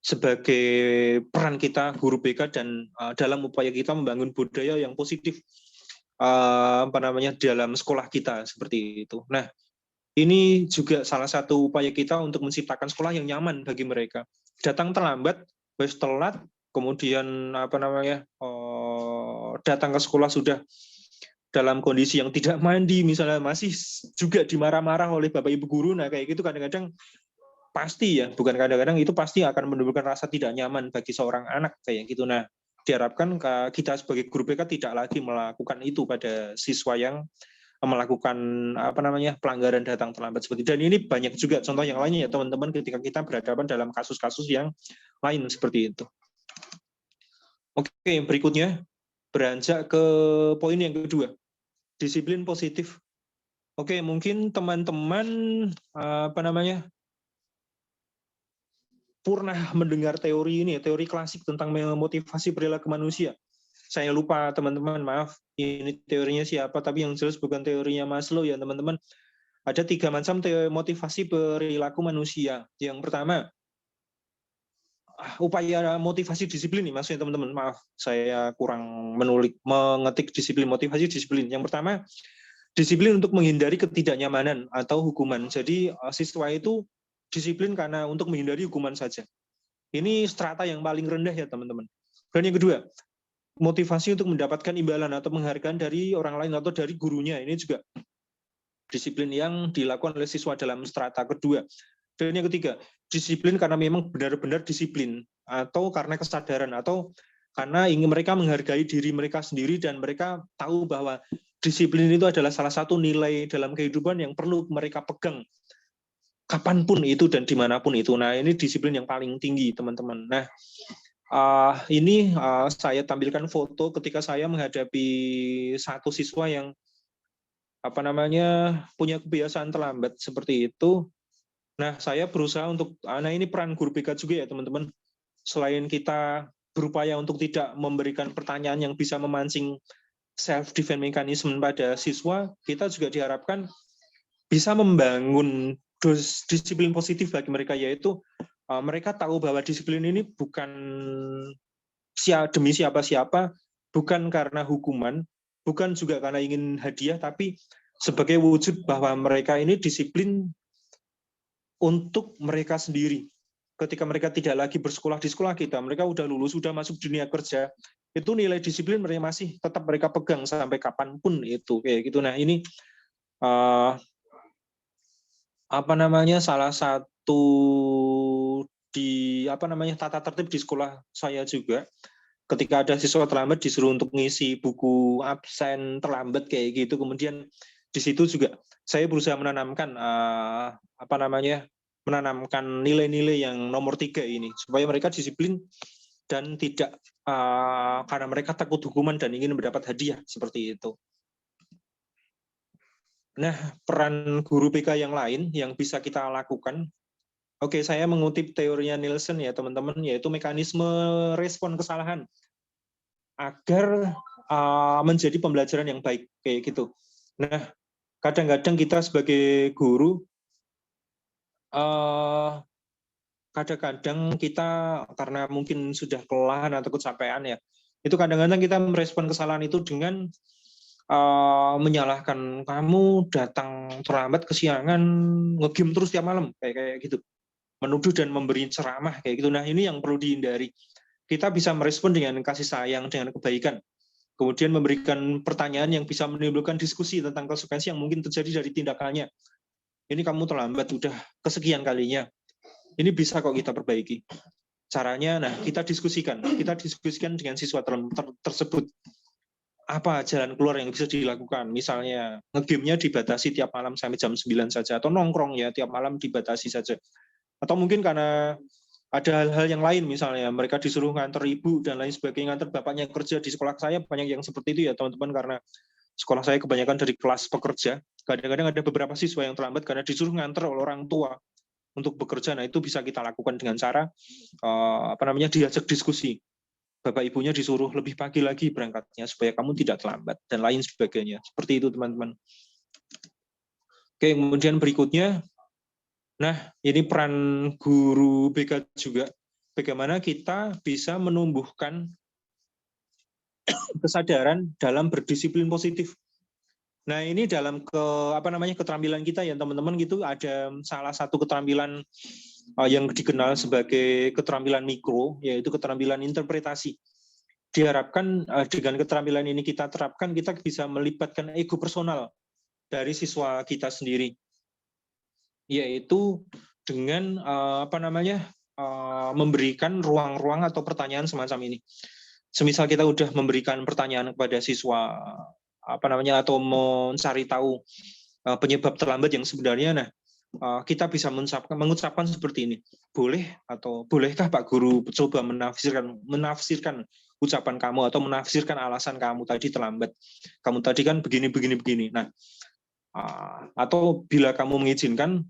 sebagai peran kita guru BK dan dalam upaya kita membangun budaya yang positif dalam sekolah kita seperti itu. Nah, ini juga salah satu upaya kita untuk menciptakan sekolah yang nyaman bagi mereka. Datang terlambat, telat, kemudian datang ke sekolah sudah dalam kondisi yang tidak mandi, misalnya masih juga dimarah-marah oleh Bapak Ibu guru. Nah, kayak gitu kadang-kadang pasti ya, bukan kadang-kadang, itu pasti akan menimbulkan rasa tidak nyaman bagi seorang anak kayak gitu. Nah, diharapkan kita sebagai guru BK tidak lagi melakukan itu pada siswa yang melakukan pelanggaran datang terlambat seperti. Dan ini banyak juga contoh yang lainnya ya teman-teman, ketika kita berhadapan dalam kasus-kasus yang lain seperti itu. Oke, berikutnya beranjak ke poin yang kedua, disiplin positif. Oke, mungkin teman-teman pernah mendengar teori ini, teori klasik tentang motivasi perilaku manusia. Saya lupa teman-teman, maaf, ini teorinya siapa, tapi yang jelas bukan teorinya Maslow ya teman-teman. Ada 3 macam teori motivasi perilaku manusia. Yang pertama, upaya motivasi disiplin nih maksudnya teman-teman. Maaf, saya kurang mengetik disiplin, motivasi disiplin. Yang pertama, disiplin untuk menghindari ketidaknyamanan atau hukuman. Jadi siswa itu disiplin karena untuk menghindari hukuman saja. Ini strata yang paling rendah ya teman-teman. Dan yang kedua, motivasi untuk mendapatkan imbalan atau penghargaan dari orang lain atau dari gurunya. Ini juga disiplin yang dilakukan oleh siswa dalam strata kedua. Dan yang ketiga, disiplin karena memang benar-benar disiplin, atau karena kesadaran, atau karena ingin mereka menghargai diri mereka sendiri dan mereka tahu bahwa disiplin itu adalah salah satu nilai dalam kehidupan yang perlu mereka pegang kapanpun itu dan dimanapun itu. Nah, ini disiplin yang paling tinggi, teman-teman. Nah, ini saya tampilkan foto ketika saya menghadapi satu siswa yang punya kebiasaan terlambat seperti itu. Nah, saya berusaha untuk, ini peran guru BK juga ya teman-teman. Selain kita berupaya untuk tidak memberikan pertanyaan yang bisa memancing self-defense mechanism pada siswa, kita juga diharapkan bisa membangun disiplin positif bagi mereka, yaitu mereka tahu bahwa disiplin ini bukan demi siapa-siapa, bukan karena hukuman, bukan juga karena ingin hadiah, tapi sebagai wujud bahwa mereka ini disiplin untuk mereka sendiri. Ketika mereka tidak lagi bersekolah di sekolah kita, mereka udah lulus, sudah masuk dunia kerja, itu nilai disiplin mereka masih tetap mereka pegang sampai kapanpun itu kayak gitu. Nah, ini salah satu di tata tertib di sekolah saya juga, ketika ada siswa terlambat disuruh untuk ngisi buku absen terlambat kayak gitu. Kemudian di situ juga saya berusaha menanamkan menanamkan nilai-nilai yang nomor 3 ini supaya mereka disiplin dan tidak karena mereka takut hukuman dan ingin mendapat hadiah seperti itu. Nah, peran guru BK yang lain yang bisa kita lakukan, oke, saya mengutip teorinya Nielsen ya teman-teman, yaitu mekanisme respon kesalahan agar menjadi pembelajaran yang baik kayak gitu. Nah, kadang-kadang kita sebagai guru, kadang-kadang kita karena mungkin sudah kelelahan atau kecapean ya, itu kadang-kadang kita merespon kesalahan itu dengan menyalahkan, kamu datang terlambat, kesiangan, nge-game terus tiap malam kayak gitu, menuduh dan memberi ceramah kayak gitu. Nah, ini yang perlu dihindari. Kita bisa merespon dengan kasih sayang, dengan kebaikan, kemudian memberikan pertanyaan yang bisa menimbulkan diskusi tentang konsekuensi yang mungkin terjadi dari tindakannya. Ini kamu terlambat udah kesekian kalinya, ini bisa kok kita perbaiki caranya. Nah, kita diskusikan dengan siswa tersebut apa jalan keluar yang bisa dilakukan. Misalnya nge-game-nya dibatasi tiap malam sampai jam 9 saja, atau nongkrong ya tiap malam dibatasi saja. Atau mungkin karena ada hal-hal yang lain, misalnya mereka disuruh nganter ibu dan lain sebagainya, nganter bapaknya kerja. Di sekolah saya banyak yang seperti itu ya teman-teman, karena sekolah saya kebanyakan dari kelas pekerja. Kadang-kadang ada beberapa siswa yang terlambat karena disuruh nganter oleh orang tua untuk bekerja. Nah, itu bisa kita lakukan dengan cara diajak diskusi. Bapak ibunya disuruh lebih pagi lagi berangkatnya supaya kamu tidak terlambat dan lain sebagainya. Seperti itu teman-teman. Oke, kemudian berikutnya, nah ini peran guru BK juga. Bagaimana kita bisa menumbuhkan kesadaran dalam berdisiplin positif. Nah, ini dalam keterampilan kita ya teman-teman, gitu ada salah satu keterampilan yang dikenal sebagai keterampilan mikro, yaitu keterampilan interpretasi. Diharapkan dengan keterampilan ini kita terapkan, kita bisa melibatkan ego personal dari siswa kita sendiri, yaitu dengan memberikan ruang-ruang atau pertanyaan semacam ini. semisal kita udah memberikan pertanyaan kepada siswa atau mencari tahu penyebab terlambat yang sebenarnya, nah kita bisa mengucapkan seperti ini, bolehkah Pak Guru coba menafsirkan ucapan kamu atau menafsirkan alasan kamu tadi terlambat, kamu tadi kan begini. Nah, atau bila kamu mengizinkan,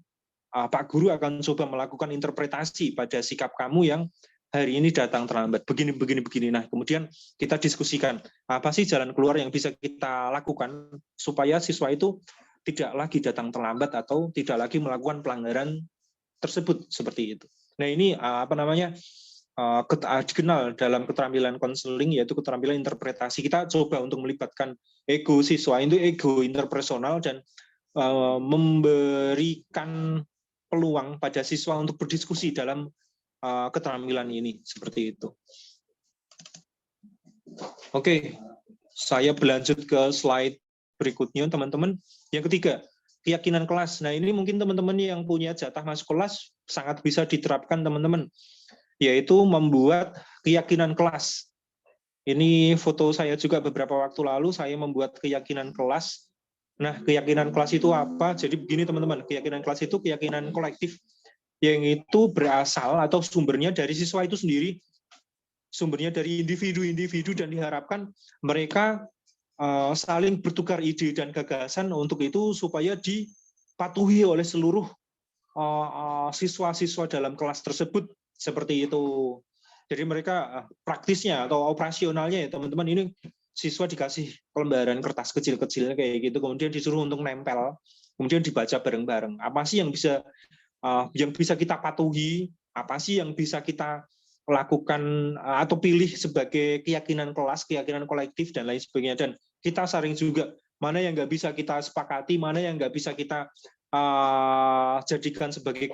Pak Guru akan coba melakukan interpretasi pada sikap kamu yang hari ini datang terlambat, begini. Nah, kemudian kita diskusikan apa sih jalan keluar yang bisa kita lakukan supaya siswa itu tidak lagi datang terlambat atau tidak lagi melakukan pelanggaran tersebut, seperti itu. Nah, ini dikenal dalam keterampilan konseling, yaitu keterampilan interpretasi. Kita coba untuk melibatkan ego siswa, itu ego interpersonal, dan memberikan peluang pada siswa untuk berdiskusi dalam keterampilan ini, seperti itu. Oke, saya berlanjut ke slide berikutnya, teman-teman. Yang ketiga, keyakinan kelas. Nah, ini mungkin teman-teman yang punya jatah masuk kelas sangat bisa diterapkan, teman-teman, yaitu membuat keyakinan kelas. Ini foto saya juga beberapa waktu lalu, saya membuat keyakinan kelas. Nah, keyakinan kelas itu apa? Jadi begini, teman-teman, keyakinan kelas itu keyakinan kolektif, yang itu berasal atau sumbernya dari siswa itu sendiri, sumbernya dari individu-individu, dan diharapkan mereka saling bertukar ide dan gagasan untuk itu supaya dipatuhi oleh seluruh siswa-siswa dalam kelas tersebut, seperti itu. Jadi mereka praktisnya atau operasionalnya, ya teman-teman, ini siswa dikasih lembaran kertas kecil-kecil kayak gitu, kemudian disuruh untuk nempel, kemudian dibaca bareng-bareng. Apa sih yang bisa kita patuhi, apa sih yang bisa kita lakukan atau pilih sebagai keyakinan kelas, keyakinan kolektif, dan lain sebagainya. Dan kita saring juga mana yang nggak bisa kita sepakati, mana yang nggak bisa kita jadikan sebagai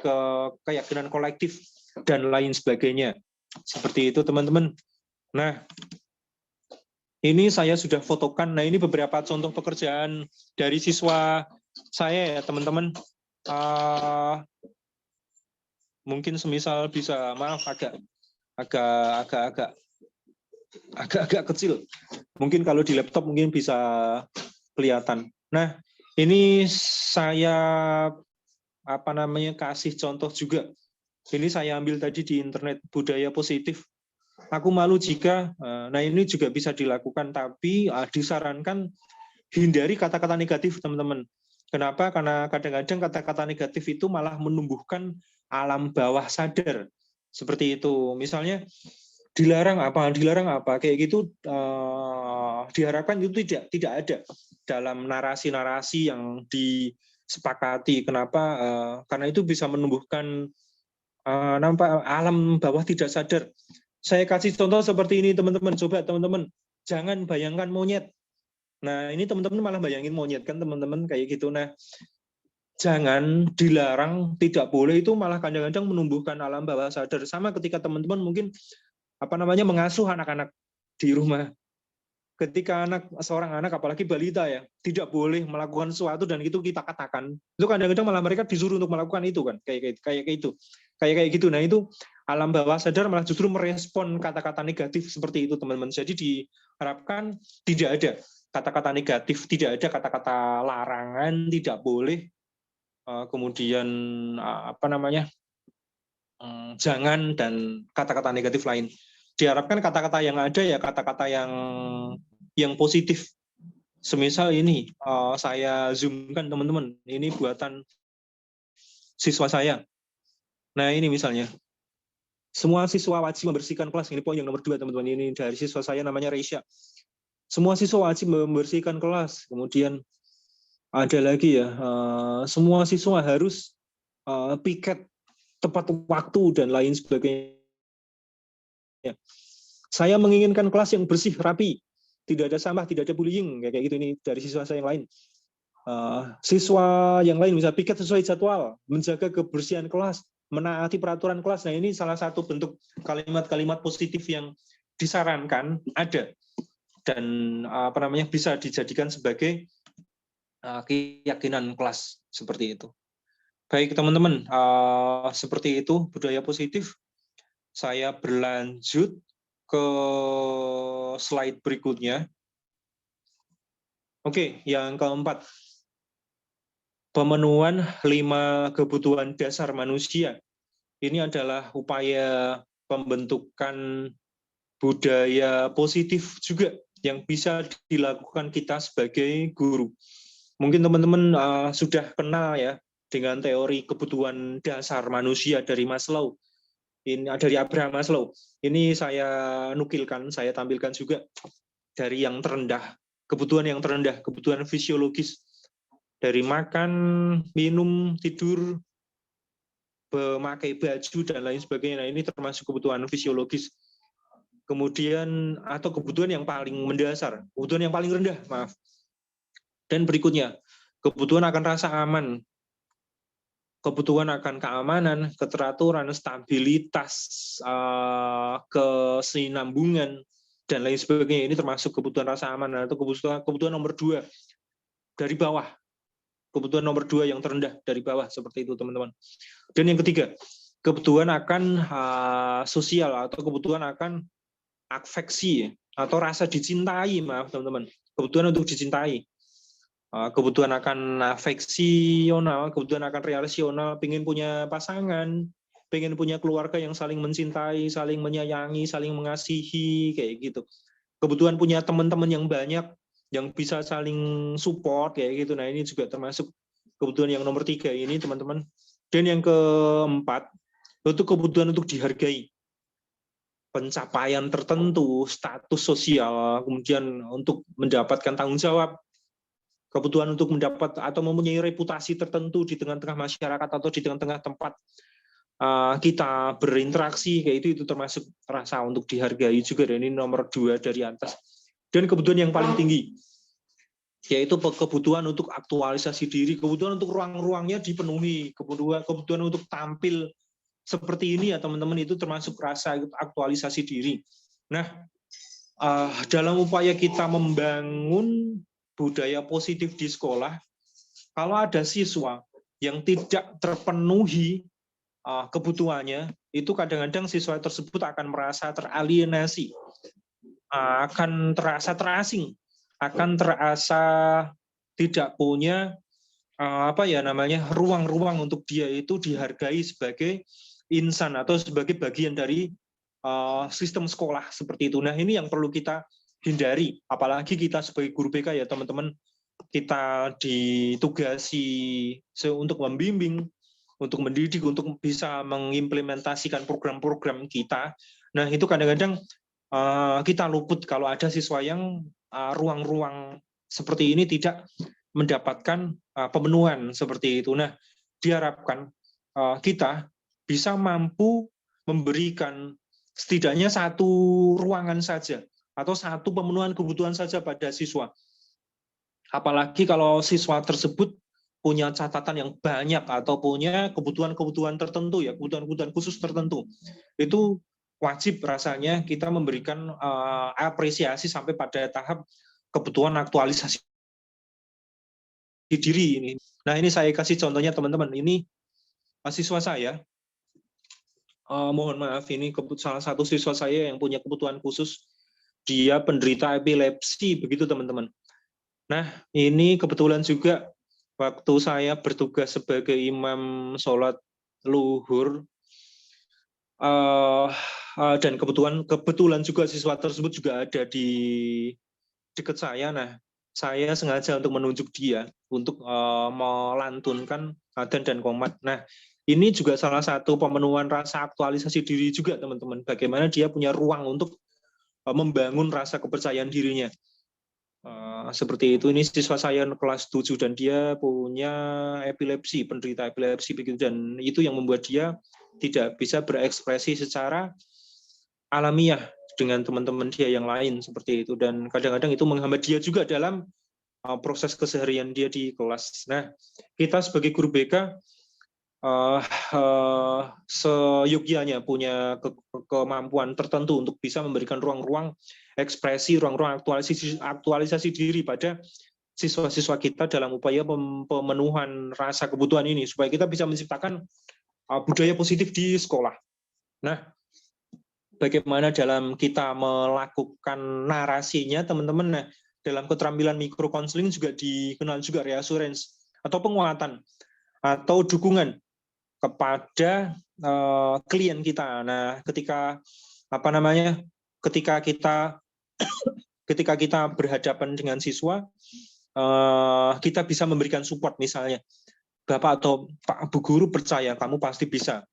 keyakinan kolektif, dan lain sebagainya. Seperti itu, teman-teman. Nah, ini saya sudah fotokan. Nah, ini beberapa contoh pekerjaan dari siswa saya, ya teman-teman. Mungkin semisal bisa, maaf, agak kecil. Mungkin kalau di laptop mungkin bisa kelihatan. Nah, ini saya kasih contoh juga. Ini saya ambil tadi di internet, budaya positif. Aku malu jika, nah ini juga bisa dilakukan, tapi disarankan hindari kata-kata negatif, teman-teman. Kenapa? Karena kadang-kadang kata-kata negatif itu malah menumbuhkan alam bawah sadar. Seperti itu. Misalnya dilarang apa, kayak gitu, diharapkan itu tidak ada dalam narasi-narasi yang disepakati. Kenapa? Karena itu bisa menumbuhkan alam bawah tidak sadar. Saya kasih contoh seperti ini, teman-teman. Coba teman-teman, jangan bayangkan monyet. Nah, ini teman-teman malah bayangin monyet kan, teman-teman, kayak gitu. Nah, jangan, dilarang, tidak boleh, itu malah kadang-kadang menumbuhkan alam bawah sadar. Sama ketika teman-teman mungkin mengasuh anak-anak di rumah. Ketika seorang anak, apalagi balita ya, tidak boleh melakukan sesuatu dan itu kita katakan, itu kadang-kadang malah mereka disuruh untuk melakukan itu kan, kayak gitu. Nah, itu alam bawah sadar malah justru merespon kata-kata negatif seperti itu, teman-teman. Jadi diharapkan tidak ada kata-kata negatif, tidak ada kata-kata larangan, tidak boleh, kemudian jangan, dan kata-kata negatif lain. Diharapkan kata-kata yang ada ya kata-kata yang positif. Semisal ini, saya zoomkan, teman-teman. Ini buatan siswa saya. Nah, ini misalnya, semua siswa wajib membersihkan kelas. Ini poin yang nomor 2, teman-teman. Ini dari siswa saya, namanya Reisha. Semua siswa wajib membersihkan kelas. Kemudian ada lagi ya, semua siswa harus piket tepat waktu, dan lain sebagainya. Saya menginginkan kelas yang bersih, rapi, tidak ada sampah, tidak ada bullying, kayak gitu. Ini dari siswa saya yang lain. Siswa yang lain bisa piket sesuai jadwal, menjaga kebersihan kelas, menaati peraturan kelas. Nah, ini salah satu bentuk kalimat-kalimat positif yang disarankan ada, dan bisa dijadikan sebagai keyakinan kelas, seperti itu. Baik, teman-teman, seperti itu budaya positif. Saya berlanjut ke slide berikutnya. Oke, yang keempat. Pemenuhan 5 kebutuhan dasar manusia. Ini adalah upaya pembentukan budaya positif juga yang bisa dilakukan kita sebagai guru. Mungkin teman-teman sudah kenal ya dengan teori kebutuhan dasar manusia dari Maslow. Ini dari Abraham Maslow. Ini saya nukilkan, saya tampilkan juga dari yang terendah, kebutuhan yang terendah, kebutuhan fisiologis. Dari makan, minum, tidur, memakai baju, dan lain sebagainya. Nah, ini termasuk kebutuhan fisiologis. Kemudian, atau kebutuhan yang paling mendasar, kebutuhan yang paling rendah, maaf. Dan berikutnya, kebutuhan akan rasa aman, kebutuhan akan keamanan, keteraturan, stabilitas, kesinambungan, dan lain sebagainya. Ini termasuk kebutuhan rasa aman, atau kebutuhan nomor 2 dari bawah. Kebutuhan nomor 2 yang terendah dari bawah, seperti itu teman-teman. Dan yang ketiga, kebutuhan akan sosial, atau kebutuhan akan afeksi, atau rasa dicintai, maaf teman-teman. Kebutuhan untuk dicintai. Kebutuhan akan afeksional, kebutuhan akan relasional, pengen punya pasangan, pengen punya keluarga yang saling mencintai, saling menyayangi, saling mengasihi, kayak gitu. Kebutuhan punya teman-teman yang banyak, yang bisa saling support, kayak gitu. Nah, ini juga termasuk kebutuhan yang nomor 3 ini, teman-teman. Dan yang keempat, itu kebutuhan untuk dihargai. Pencapaian tertentu, status sosial, kemudian untuk mendapatkan tanggung jawab, kebutuhan untuk mendapat atau mempunyai reputasi tertentu di tengah-tengah masyarakat atau di tengah-tengah tempat kita berinteraksi, kayak itu termasuk rasa untuk dihargai juga. Dan ini nomor 2 dari atas. Dan kebutuhan yang paling tinggi, yaitu kebutuhan untuk aktualisasi diri, kebutuhan untuk ruang-ruangnya dipenuhi, kebutuhan untuk tampil seperti ini ya teman-teman, itu termasuk rasa aktualisasi diri. Nah, dalam upaya kita membangun budaya positif di sekolah, kalau ada siswa yang tidak terpenuhi kebutuhannya, itu kadang-kadang siswa tersebut akan merasa teralienasi, akan terasa terasing, akan terasa tidak punya ruang-ruang untuk dia itu dihargai sebagai insan atau sebagai bagian dari sistem sekolah seperti itu. Nah, ini yang perlu kita hindari, apalagi kita sebagai guru BK ya teman-teman, kita ditugasi untuk membimbing, untuk mendidik, untuk bisa mengimplementasikan program-program kita. Nah, itu kadang-kadang kita luput kalau ada siswa yang ruang-ruang seperti ini tidak mendapatkan pemenuhan seperti itu. Nah, diharapkan kita bisa mampu memberikan setidaknya satu ruangan saja atau satu pemenuhan kebutuhan saja pada siswa. Apalagi kalau siswa tersebut punya catatan yang banyak atau punya kebutuhan-kebutuhan tertentu ya, kebutuhan-kebutuhan khusus tertentu. Itu wajib rasanya kita memberikan apresiasi sampai pada tahap kebutuhan aktualisasi diri ini. Nah, ini saya kasih contohnya teman-teman. Ini siswa saya. Mohon maaf, ini salah satu siswa saya yang punya kebutuhan khusus. Dia penderita epilepsi, begitu teman-teman. Nah, ini kebetulan juga waktu saya bertugas sebagai imam sholat luhur, dan kebetulan juga siswa tersebut juga ada di dekat saya. Nah, saya sengaja untuk menunjuk dia untuk melantunkan adzan dan qomat. Nah, ini juga salah satu pemenuhan rasa aktualisasi diri juga teman-teman. Bagaimana dia punya ruang untuk membangun rasa kepercayaan dirinya. Seperti itu. Ini siswa saya kelas 7 dan dia punya epilepsi, penderita epilepsi begitu, dan itu yang membuat dia tidak bisa berekspresi secara alamiah dengan teman-teman dia yang lain seperti itu, dan kadang-kadang itu menghambat dia juga dalam proses keseharian dia di kelas. Nah, kita sebagai guru BK seyogyanya punya kemampuan tertentu untuk bisa memberikan ruang-ruang ekspresi, ruang-ruang aktualisasi diri pada siswa-siswa kita dalam upaya pemenuhan rasa kebutuhan ini, supaya kita bisa menciptakan budaya positif di sekolah. Nah, bagaimana dalam kita melakukan narasinya, teman-teman. Nah, dalam keterampilan mikrokonseling juga dikenal juga reassurance atau penguatan atau dukungan kepada klien kita. Nah, ketika ketika kita berhadapan dengan siswa, kita bisa memberikan support, misalnya Bapak atau Pak Bu Guru percaya kamu pasti bisa.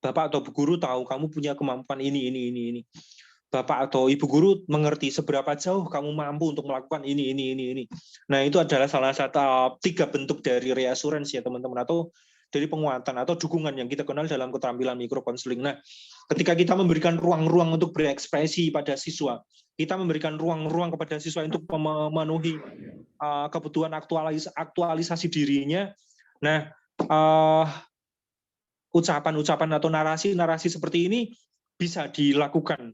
Bapak atau Bu Guru tahu kamu punya kemampuan ini. Bapak atau Ibu Guru mengerti seberapa jauh kamu mampu untuk melakukan ini. Nah, itu adalah salah satu 3 bentuk dari reassurance ya teman-teman, atau dari penguatan atau dukungan yang kita kenal dalam keterampilan mikrokonseling. Nah, ketika kita memberikan ruang-ruang untuk berekspresi pada siswa, kita memberikan ruang-ruang kepada siswa untuk memenuhi kebutuhan aktualisasi dirinya. Nah, ucapan-ucapan atau narasi-narasi seperti ini bisa dilakukan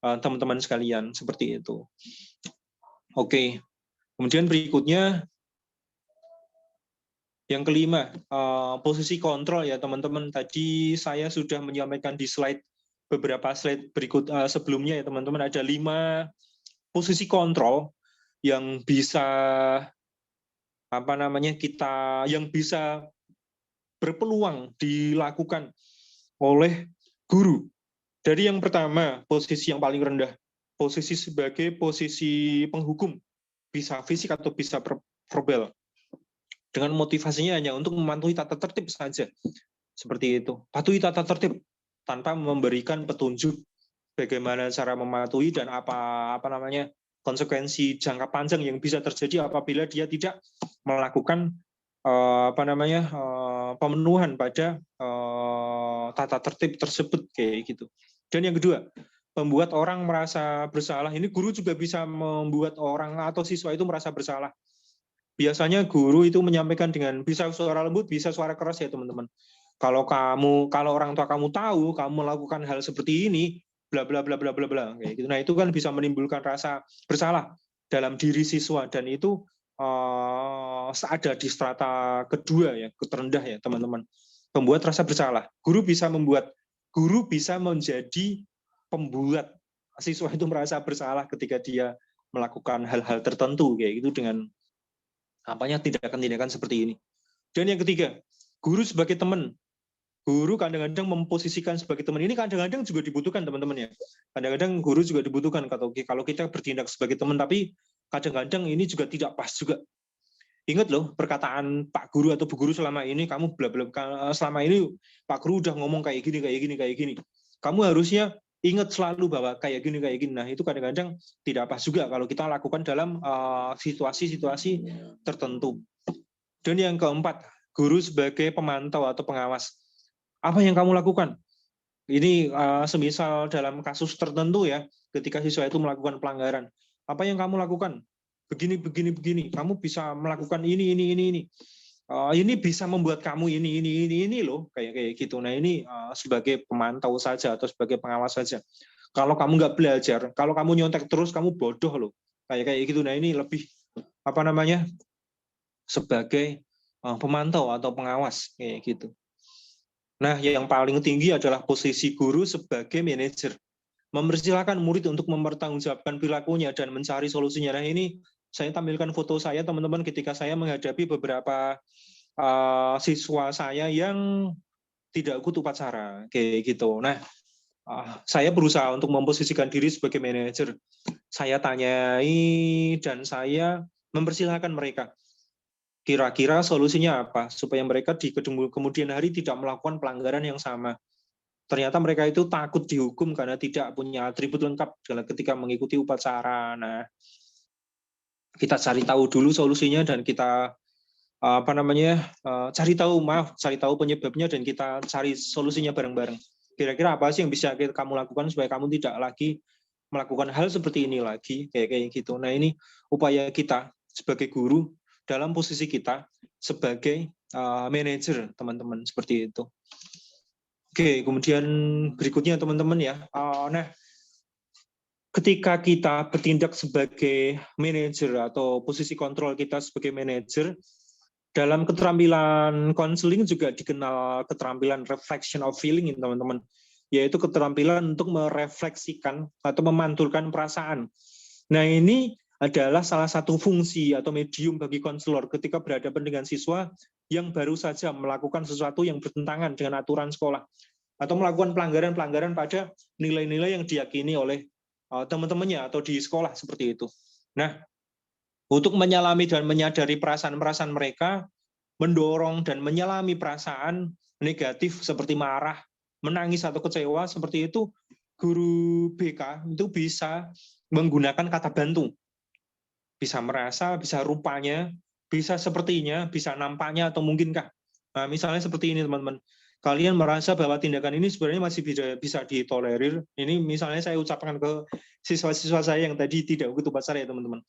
teman-teman sekalian, seperti itu. Oke, kemudian berikutnya yang kelima, posisi kontrol ya teman-teman. Tadi saya sudah menyampaikan di beberapa slide berikut sebelumnya ya teman-teman, ada 5 posisi kontrol yang bisa yang bisa berpeluang dilakukan oleh guru. Dari yang pertama, posisi yang paling rendah, posisi sebagai posisi penghukum, bisa fisik atau bisa verbal, dengan motivasinya hanya untuk mematuhi tata tertib saja, seperti itu. Patuhi tata tertib tanpa memberikan petunjuk bagaimana cara mematuhi dan konsekuensi jangka panjang yang bisa terjadi apabila dia tidak melakukan pemenuhan pada tata tertib tersebut, kayak gitu. Dan yang kedua, membuat orang merasa bersalah. Ini guru juga bisa membuat orang atau siswa itu merasa bersalah. Biasanya guru itu menyampaikan dengan bisa suara lembut, bisa suara keras ya teman-teman. Kalau orang tua kamu tahu kamu melakukan hal seperti ini, bla bla bla bla bla bla, kayak gitu. Nah, itu kan bisa menimbulkan rasa bersalah dalam diri siswa, dan itu ada di strata kedua ya, terendah ya teman-teman. Pembuat rasa bersalah. Guru bisa menjadi pembuat siswa itu merasa bersalah ketika dia melakukan hal-hal tertentu kayak gitu dengan tindakan-tindakan seperti ini. Dan yang ketiga, guru sebagai teman. Guru kadang-kadang memposisikan sebagai teman. Ini kadang-kadang juga dibutuhkan teman-teman ya. Kadang-kadang guru juga dibutuhkan kalau kita bertindak sebagai teman, tapi kadang-kadang ini juga tidak pas juga. Ingat loh perkataan Pak Guru atau Bu Guru selama ini, kamu selama ini Pak Guru udah ngomong kayak gini. Kamu harusnya ingat selalu bahwa kayak gini. Nah, itu kadang-kadang tidak pas juga kalau kita lakukan dalam situasi-situasi tertentu. Dan yang keempat, guru sebagai pemantau atau pengawas. Apa yang kamu lakukan? Ini semisal dalam kasus tertentu ya, ketika siswa itu melakukan pelanggaran. Apa yang kamu lakukan? Begini. Kamu bisa melakukan ini. Ini bisa membuat kamu ini loh, kayak gitu. Nah, ini sebagai pemantau saja atau sebagai pengawas saja. Kalau kamu nggak belajar, kalau kamu nyontek terus, kamu bodoh loh, kayak gitu. Nah, ini lebih sebagai pemantau atau pengawas, kayak gitu. Nah, yang paling tinggi adalah posisi guru sebagai manajer. Mempersilahkan murid untuk mempertanggungjawabkan perilakunya dan mencari solusinya. Nah, ini saya tampilkan foto saya, teman-teman, ketika saya menghadapi beberapa siswa saya yang tidak ikut upacara, kayak gitu. Nah, saya berusaha untuk memposisikan diri sebagai manajer. Saya tanyai dan saya mempersilahkan mereka. Kira-kira solusinya apa supaya mereka di kemudian hari tidak melakukan pelanggaran yang sama. Ternyata mereka itu takut dihukum karena tidak punya atribut lengkap ketika mengikuti upacara. Nah, kita cari tahu dulu solusinya dan kita cari tahu penyebabnya dan kita cari solusinya bareng-bareng. Kira-kira apa sih yang bisa kamu lakukan supaya kamu tidak lagi melakukan hal seperti ini lagi, kayak gitu. Nah, ini upaya kita sebagai guru dalam posisi kita sebagai manajer, teman-teman, seperti itu. Oke, kemudian berikutnya teman-teman ya. Nah, ketika kita bertindak sebagai manajer atau posisi kontrol kita sebagai manajer, dalam keterampilan konseling juga dikenal keterampilan reflection of feeling, teman-teman. yaitu keterampilan untuk merefleksikan atau memantulkan perasaan. Nah, ini adalah salah satu fungsi atau medium bagi konselor ketika berhadapan dengan siswa yang baru saja melakukan sesuatu yang bertentangan dengan aturan sekolah atau melakukan pelanggaran-pelanggaran pada nilai-nilai yang diyakini oleh teman-temannya atau di sekolah seperti itu. Nah, untuk menyelami dan menyadari perasaan-perasaan mereka, mendorong dan menyelami perasaan negatif seperti marah, menangis atau kecewa seperti itu, guru BK itu bisa menggunakan kata bantu. Bisa merasa, bisa rupanya, bisa sepertinya, bisa nampaknya, atau mungkinkah. Nah, misalnya seperti ini teman-teman. Kalian merasa bahwa tindakan ini sebenarnya masih bisa ditolerir. Ini misalnya saya ucapkan ke siswa-siswa saya yang tadi tidak ikut upacara ya teman-teman.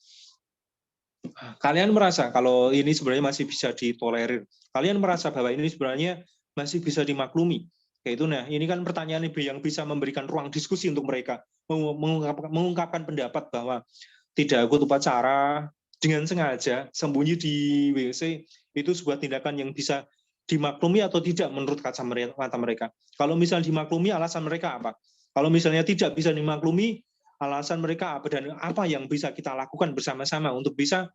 Kalian merasa kalau ini sebenarnya masih bisa ditolerir. Kalian merasa bahwa ini sebenarnya masih bisa dimaklumi. Kayak itu. Nah, ini kan pertanyaan yang bisa memberikan ruang diskusi untuk mereka mengungkapkan pendapat bahwa tidak ikut upacara dengan sengaja sembunyi di WC itu sebuah tindakan yang bisa dimaklumi atau tidak menurut kacamata mereka. Kalau misalnya dimaklumi, alasan mereka apa? Kalau misalnya tidak bisa dimaklumi, alasan mereka apa dan apa yang bisa kita lakukan bersama-sama untuk bisa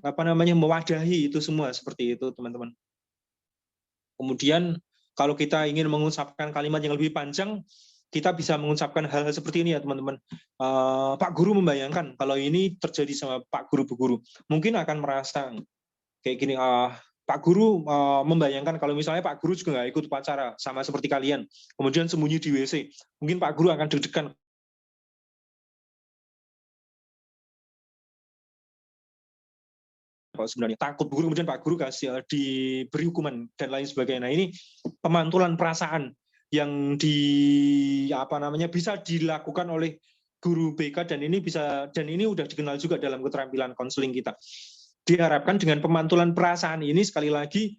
mewadahi itu semua seperti itu, teman-teman. Kemudian kalau kita ingin mengucapkan kalimat yang lebih panjang, kita bisa mengucapkan hal-hal seperti ini ya teman-teman. Pak Guru membayangkan kalau ini terjadi sama Pak Guru Bu Guru, mungkin akan merasa kayak gini. Pak Guru membayangkan kalau misalnya Pak Guru juga nggak ikut upacara sama seperti kalian, kemudian sembunyi di WC, mungkin Pak Guru akan deg-degan. Sebenarnya takut guru, kemudian Pak Guru diberi hukuman dan lain sebagainya. Nah, ini pemantulan perasaan yang bisa dilakukan oleh guru BK dan ini udah dikenal juga dalam keterampilan konseling kita. Diharapkan dengan pemantulan perasaan ini sekali lagi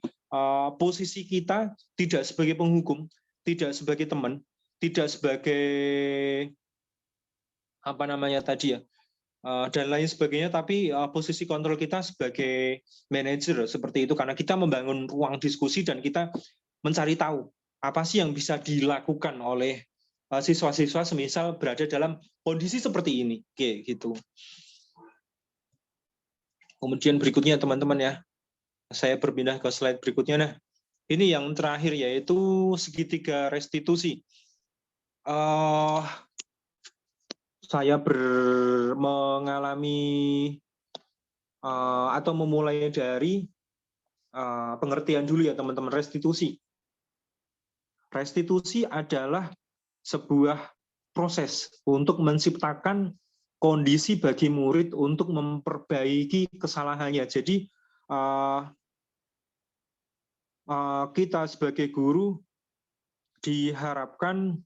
posisi kita tidak sebagai penghukum, tidak sebagai teman, tidak sebagai dan lain sebagainya, tapi posisi kontrol kita sebagai manajer seperti itu, karena kita membangun ruang diskusi dan kita mencari tahu apa sih yang bisa dilakukan oleh siswa-siswa semisal berada dalam kondisi seperti ini, kayak gitu. Kemudian berikutnya teman-teman ya, saya berpindah ke slide berikutnya. Nah, ini yang terakhir yaitu segitiga restitusi. Saya mengalami atau memulai dari pengertian dulu ya teman-teman. Restitusi. Restitusi adalah sebuah proses untuk menciptakan kondisi bagi murid untuk memperbaiki kesalahannya. Jadi kita sebagai guru diharapkan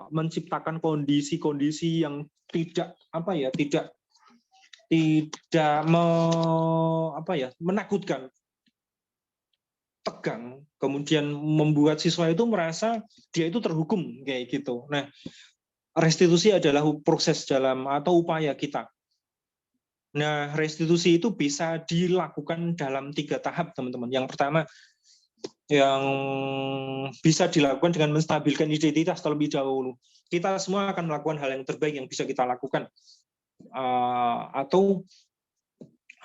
menciptakan kondisi-kondisi yang tidak menakutkan, tegang, kemudian membuat siswa itu merasa dia itu terhukum kayak gitu. Nah, restitusi adalah proses atau upaya kita. Nah, restitusi itu bisa dilakukan dalam 3 tahap, teman-teman. Yang pertama, yang bisa dilakukan dengan menstabilkan identitas terlebih dahulu. Kita semua akan melakukan hal yang terbaik yang bisa kita lakukan. Atau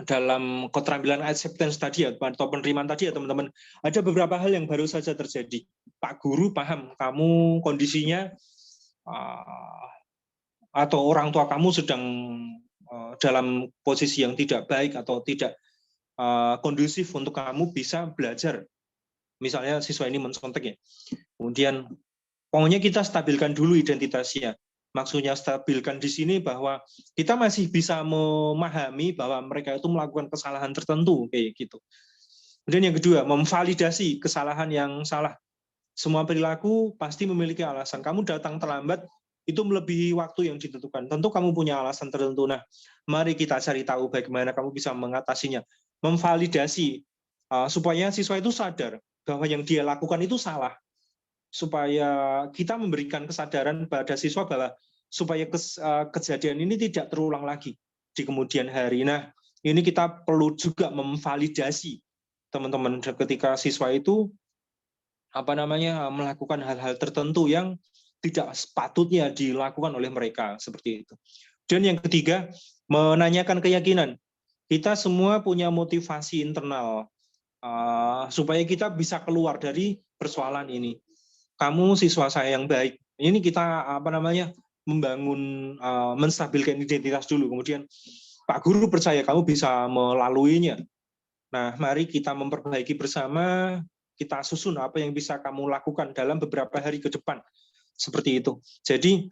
dalam keterampilan acceptance tadi ya, atau penerimaan tadi ya teman-teman, ada beberapa hal yang baru saja terjadi. Pak Guru paham, kamu kondisinya atau orang tua kamu sedang dalam posisi yang tidak baik atau tidak kondusif untuk kamu bisa belajar. Misalnya siswa ini mencontek ya. Kemudian pokoknya kita stabilkan dulu identitasnya. Maksudnya stabilkan di sini bahwa kita masih bisa memahami bahwa mereka itu melakukan kesalahan tertentu kayak gitu. Kemudian yang kedua, memvalidasi kesalahan yang salah. Semua perilaku pasti memiliki alasan. Kamu datang terlambat itu melebihi waktu yang ditentukan. Tentu kamu punya alasan tertentu. Nah, mari kita cari tahu bagaimana kamu bisa mengatasinya. Memvalidasi supaya siswa itu sadar bahwa yang dia lakukan itu salah. Supaya kita memberikan kesadaran pada siswa bahwa supaya kejadian ini tidak terulang lagi di kemudian hari. Nah, ini kita perlu juga memvalidasi teman-teman ketika siswa itu melakukan hal-hal tertentu yang tidak sepatutnya dilakukan oleh mereka, seperti itu. Dan yang ketiga, menanyakan keyakinan. Kita semua punya motivasi internal supaya kita bisa keluar dari persoalan ini. Kamu siswa saya yang baik. Ini kita membangun, menstabilkan identitas dulu. Kemudian Pak Guru percaya kamu bisa melaluinya. Nah, mari kita memperbaiki bersama. Kita susun apa yang bisa kamu lakukan dalam beberapa hari ke depan. Seperti itu. Jadi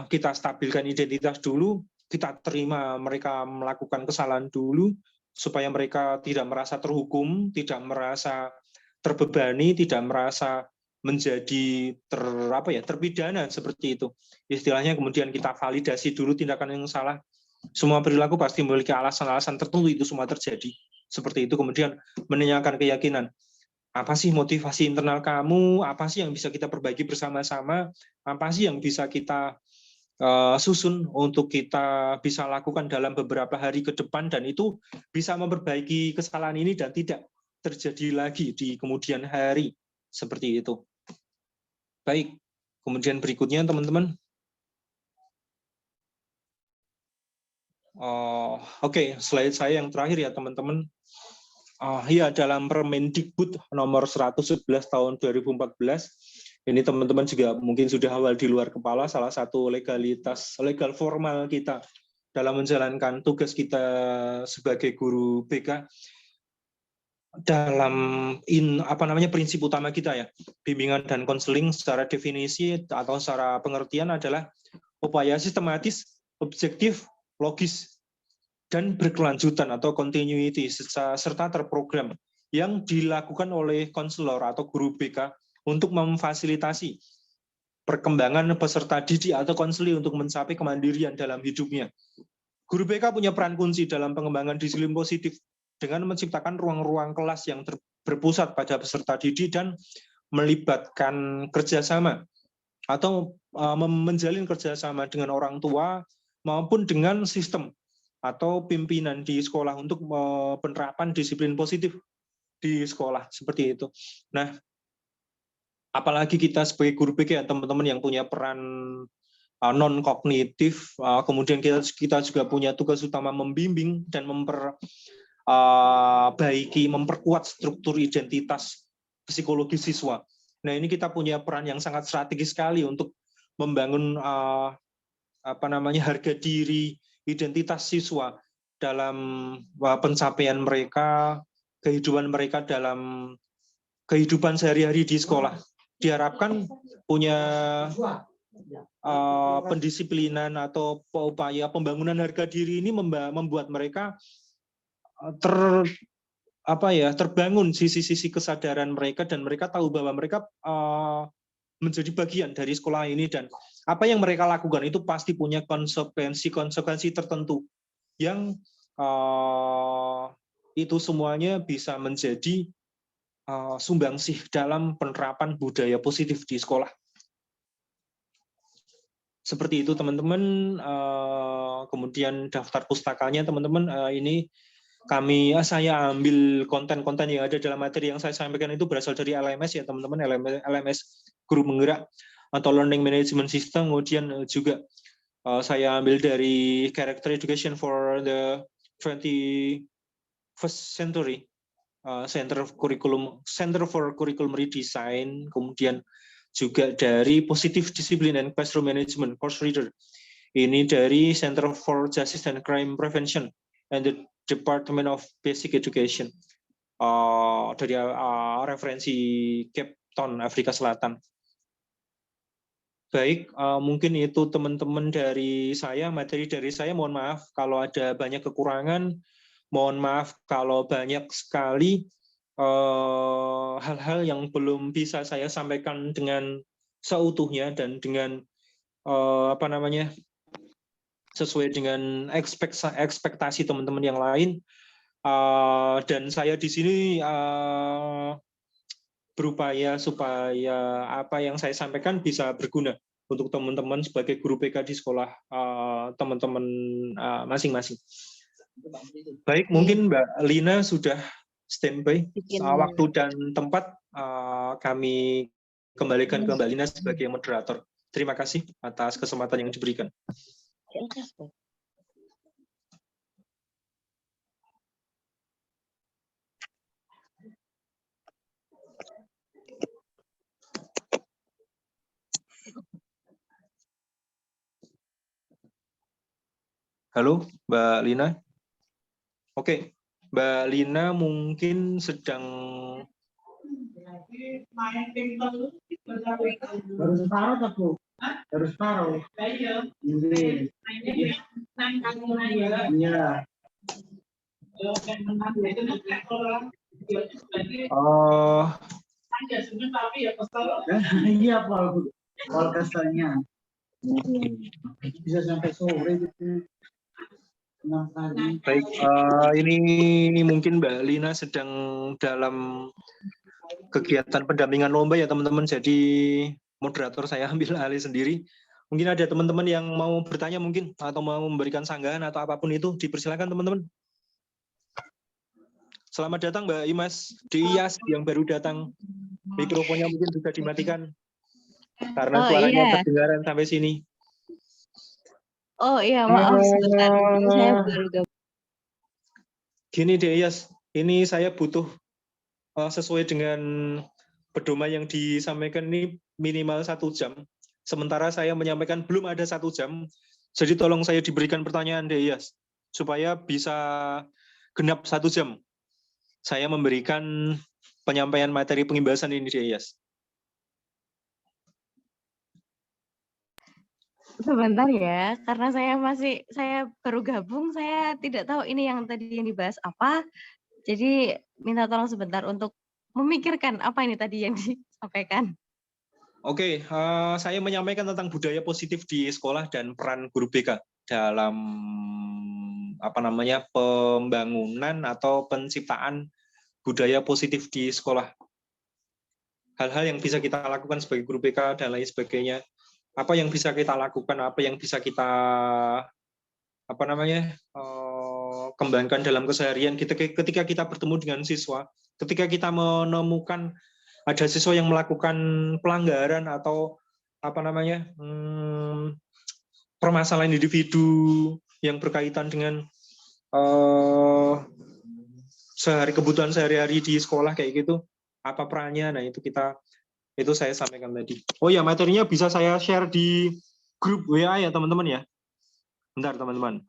kita stabilkan identitas dulu, kita terima mereka melakukan kesalahan dulu, supaya mereka tidak merasa terhukum, tidak merasa terbebani, tidak merasa menjadi terpidana, seperti itu. Istilahnya kemudian kita validasi dulu tindakan yang salah. Semua perilaku pasti memiliki alasan-alasan tertentu, itu semua terjadi. Seperti itu, kemudian menanyakan keyakinan. Apa sih motivasi internal kamu? Apa sih yang bisa kita perbaiki bersama-sama? Apa sih yang bisa kita susun untuk kita bisa lakukan dalam beberapa hari ke depan, dan itu bisa memperbaiki kesalahan ini dan tidak terjadi lagi di kemudian hari, seperti itu. Baik, kemudian berikutnya teman-teman. Oke, slide saya yang terakhir ya teman-teman. Ya, dalam Permendikbud nomor 111 tahun 2014, ini teman-teman juga mungkin sudah hafal di luar kepala, salah satu legal formal kita dalam menjalankan tugas kita sebagai guru BK dalam prinsip utama kita ya, bimbingan dan konseling secara definisi atau secara pengertian adalah upaya sistematis, objektif, logis, dan berkelanjutan atau continuity serta terprogram yang dilakukan oleh konselor atau guru BK untuk memfasilitasi perkembangan peserta didik atau konseli untuk mencapai kemandirian dalam hidupnya. Guru BK punya peran kunci dalam pengembangan disiplin positif dengan menciptakan ruang-ruang kelas yang berpusat pada peserta didik dan melibatkan kerjasama atau menjalin kerjasama dengan orang tua maupun dengan sistem atau pimpinan di sekolah untuk penerapan disiplin positif di sekolah, seperti itu. Nah, apalagi kita sebagai guru BK, teman-teman yang punya peran non-kognitif, kemudian kita juga punya tugas utama membimbing dan memperkuat struktur identitas psikologi siswa. Nah, ini kita punya peran yang sangat strategis sekali untuk membangun harga diri, identitas siswa dalam pencapaian mereka, kehidupan mereka dalam kehidupan sehari-hari di sekolah. Diharapkan punya pendisiplinan atau upaya pembangunan harga diri ini membuat mereka terbangun sisi-sisi kesadaran mereka, dan mereka tahu bahwa mereka menjadi bagian dari sekolah ini, dan apa yang mereka lakukan itu pasti punya konsekuensi tertentu yang itu semuanya bisa menjadi sumbangsih dalam penerapan budaya positif di sekolah. Seperti itu teman-teman. Kemudian daftar pustakanya teman-teman, ini saya ambil konten-konten yang ada dalam materi yang saya sampaikan itu berasal dari LMS ya teman-teman, LMS Guru Menggerak atau Learning Management System. Kemudian juga saya ambil dari Character Education for the 21st Century, Center for Curriculum Redesign. Kemudian juga dari Positive Discipline and Classroom Management Course Reader. Ini dari Center for Justice and Crime Prevention and the Department of Basic Education, dari referensi Cape Town, Afrika Selatan. Baik, mungkin itu teman-teman dari saya, materi dari saya. Mohon maaf kalau ada banyak kekurangan, mohon maaf kalau banyak sekali hal-hal yang belum bisa saya sampaikan dengan seutuhnya dan dengan sesuai dengan ekspektasi teman-teman yang lain. Dan saya di sini berupaya supaya apa yang saya sampaikan bisa berguna untuk teman-teman sebagai guru BK di sekolah teman-teman masing-masing. Baik, mungkin Mbak Lina sudah standby. Bikin Waktu dan tempat kami kembalikan ke Mbak Lina sebagai moderator. Terima kasih atas kesempatan yang diberikan. Halo, Mbak Lina. Oke, Mbak Lina mungkin sedang Baru separuh aku. Baru separuh. Iya. Iya, Paul keselnya. Bisa sampai sore gitu. baik, ini mungkin Mbak Lina sedang dalam kegiatan pendampingan lomba ya teman-teman. Jadi moderator saya ambil alih sendiri. Mungkin ada teman-teman yang mau bertanya mungkin atau mau memberikan sanggahan atau apapun itu, dipersilakan teman-teman. Selamat datang Mbak Imas Dias yang baru datang. Mikrofonnya mungkin bisa dimatikan karena suaranya kedengaran sampai sini. Oh iya, maaf sebentar. Ini saya baru gabung. Gini deh Yas, ini saya butuh sesuai dengan pedoman yang disampaikan ini minimal 1 jam. Sementara saya menyampaikan belum ada 1 jam. Jadi tolong saya diberikan pertanyaan deh Yas, supaya bisa genap 1 jam. Saya memberikan penyampaian materi pengimbasan ini deh Yas. Sebentar ya, karena saya baru gabung, saya tidak tahu ini yang tadi yang dibahas apa. Jadi minta tolong sebentar untuk memikirkan apa ini tadi yang disampaikan. Oke, saya menyampaikan tentang budaya positif di sekolah dan peran guru BK dalam pembangunan atau penciptaan budaya positif di sekolah. Hal-hal yang bisa kita lakukan sebagai guru BK dan lain sebagainya. Apa yang bisa kita lakukan, apa yang bisa kita kembangkan dalam keseharian ketika kita bertemu dengan siswa, ketika kita menemukan ada siswa yang melakukan pelanggaran atau permasalahan individu yang berkaitan dengan kebutuhan sehari-hari di sekolah kayak gitu, apa perannya? Nah itu saya sampaikan tadi. Oh ya, materinya bisa saya share di grup WA ya teman-teman ya. Bentar teman-teman.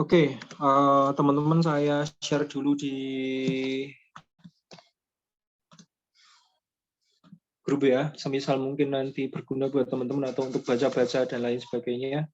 Oke, teman-teman saya share dulu di grup ya, semisal mungkin nanti berguna buat teman-teman atau untuk baca-baca dan lain sebagainya.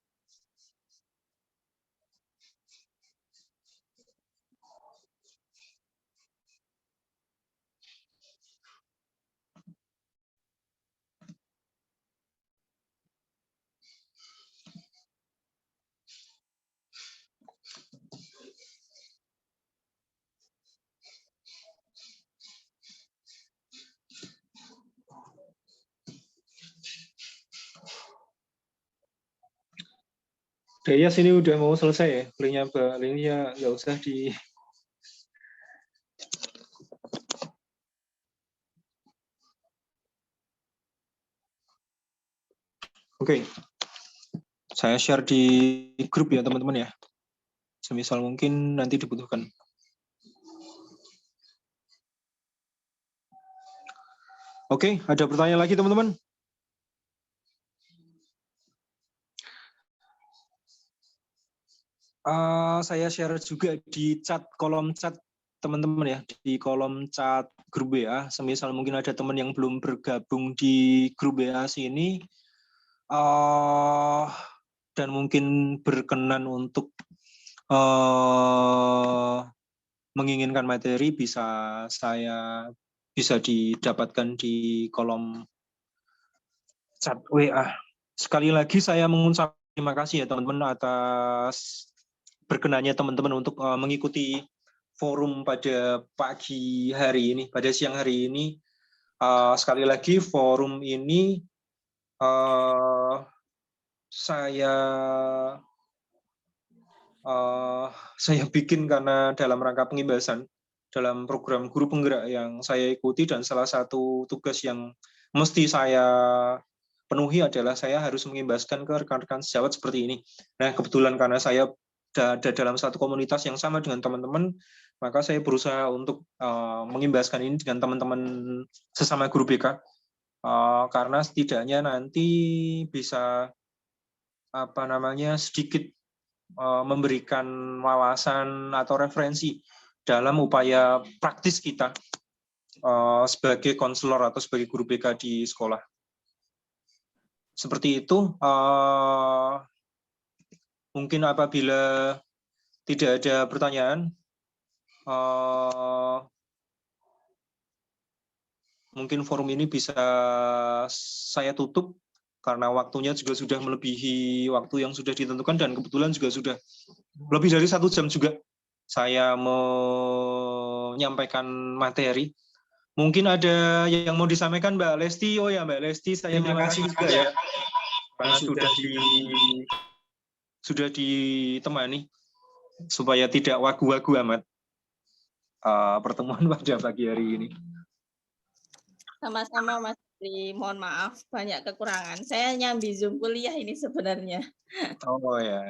Dayas ini udah mau selesai ya, linknya nggak usah di. Oke, saya share di grup ya teman-teman ya, semisal mungkin nanti dibutuhkan. Oke, ada pertanyaan lagi teman-teman? Saya share juga di kolom chat teman-teman ya, di kolom chat grup WA, semisal mungkin ada teman yang belum bergabung di grup WA sini, dan mungkin berkenan untuk menginginkan materi, bisa didapatkan di kolom chat WA. Sekali lagi saya mengucapkan terima kasih ya teman-teman atas berkenannya teman-teman untuk mengikuti forum pada pagi hari ini, pada siang hari ini. Sekali lagi forum ini saya bikin karena dalam rangka pengimbasan dalam program guru penggerak yang saya ikuti, dan salah satu tugas yang mesti saya penuhi adalah saya harus mengimbaskan ke rekan-rekan sejawat seperti ini. Nah, kebetulan karena saya ada dalam satu komunitas yang sama dengan teman-teman, maka saya berusaha untuk mengimbaskan ini dengan teman-teman sesama guru BK, karena setidaknya nanti bisa sedikit memberikan wawasan atau referensi dalam upaya praktis kita sebagai konselor atau sebagai guru BK di sekolah. Seperti itu. Mungkin apabila tidak ada pertanyaan, mungkin forum ini bisa saya tutup karena waktunya juga sudah melebihi waktu yang sudah ditentukan, dan kebetulan juga sudah lebih dari 1 jam juga saya menyampaikan materi. Mungkin ada yang mau disampaikan Mbak Lesti. Oh ya Mbak Lesti, saya terima kasih juga ya karena sudah ditemani supaya tidak wagu-wagu amat pertemuan pada pagi hari ini. Sama-sama Mas Tri, mohon maaf banyak kekurangan. Saya nyambi Zoom kuliah ini sebenarnya. Oh ya,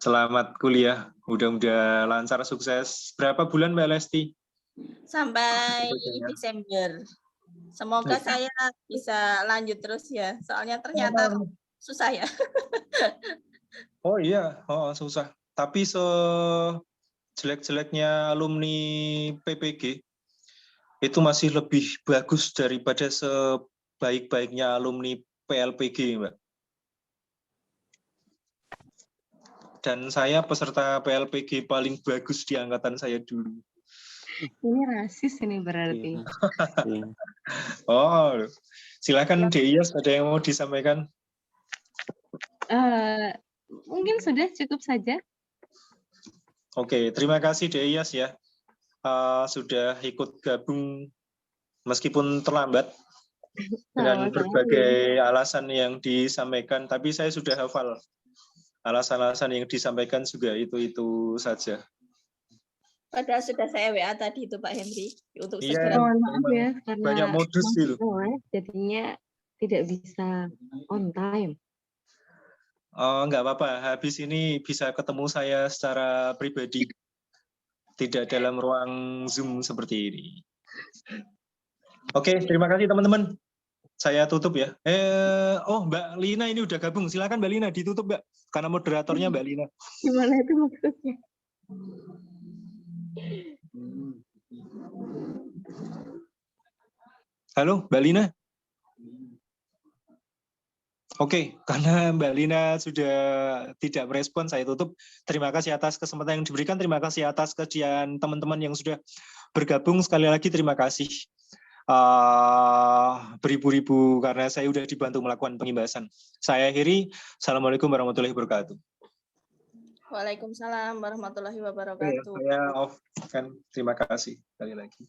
selamat kuliah, mudah-mudahan lancar, sukses. Berapa bulan Mbak Lesti? Sampai Desember. Semoga saya bisa lanjut terus ya, soalnya ternyata susah ya. Oh iya, susah. Tapi sejelek-jeleknya alumni PPG, itu masih lebih bagus daripada sebaik-baiknya alumni PLPG, Mbak. Dan saya peserta PLPG paling bagus di angkatan saya dulu. Ini rasis ini berarti. Oh, silakan Deyas, ada yang mau disampaikan? Mungkin sudah cukup saja. Oke, terima kasih Deyas ya, sudah ikut gabung meskipun terlambat dengan berbagai alasan yang disampaikan, tapi saya sudah hafal alasan-alasan yang disampaikan juga itu saja. Padahal sudah saya WA tadi itu Pak Henry untuk Iya, segera. Mohon maaf ya karena banyak modus itu. Jadinya tidak bisa on time. Oh, enggak apa-apa. Habis ini bisa ketemu saya secara pribadi, tidak dalam ruang Zoom seperti ini. Oke, terima kasih teman-teman. Saya tutup ya. Mbak Lina ini udah gabung. Silakan Mbak Lina ditutup, Mbak. Karena moderatornya Mbak Lina. Gimana itu maksudnya? Halo, Mbak Lina. Oke, karena Mbak Lina sudah tidak merespon, saya tutup. Terima kasih atas kesempatan yang diberikan. Terima kasih atas kehadiran teman-teman yang sudah bergabung. Sekali lagi terima kasih. Beribu-ribu karena saya sudah dibantu melakukan pengimbasan. Saya akhiri. Assalamualaikum warahmatullahi wabarakatuh. Waalaikumsalam warahmatullahi wabarakatuh. Saya off kan. Terima kasih sekali lagi.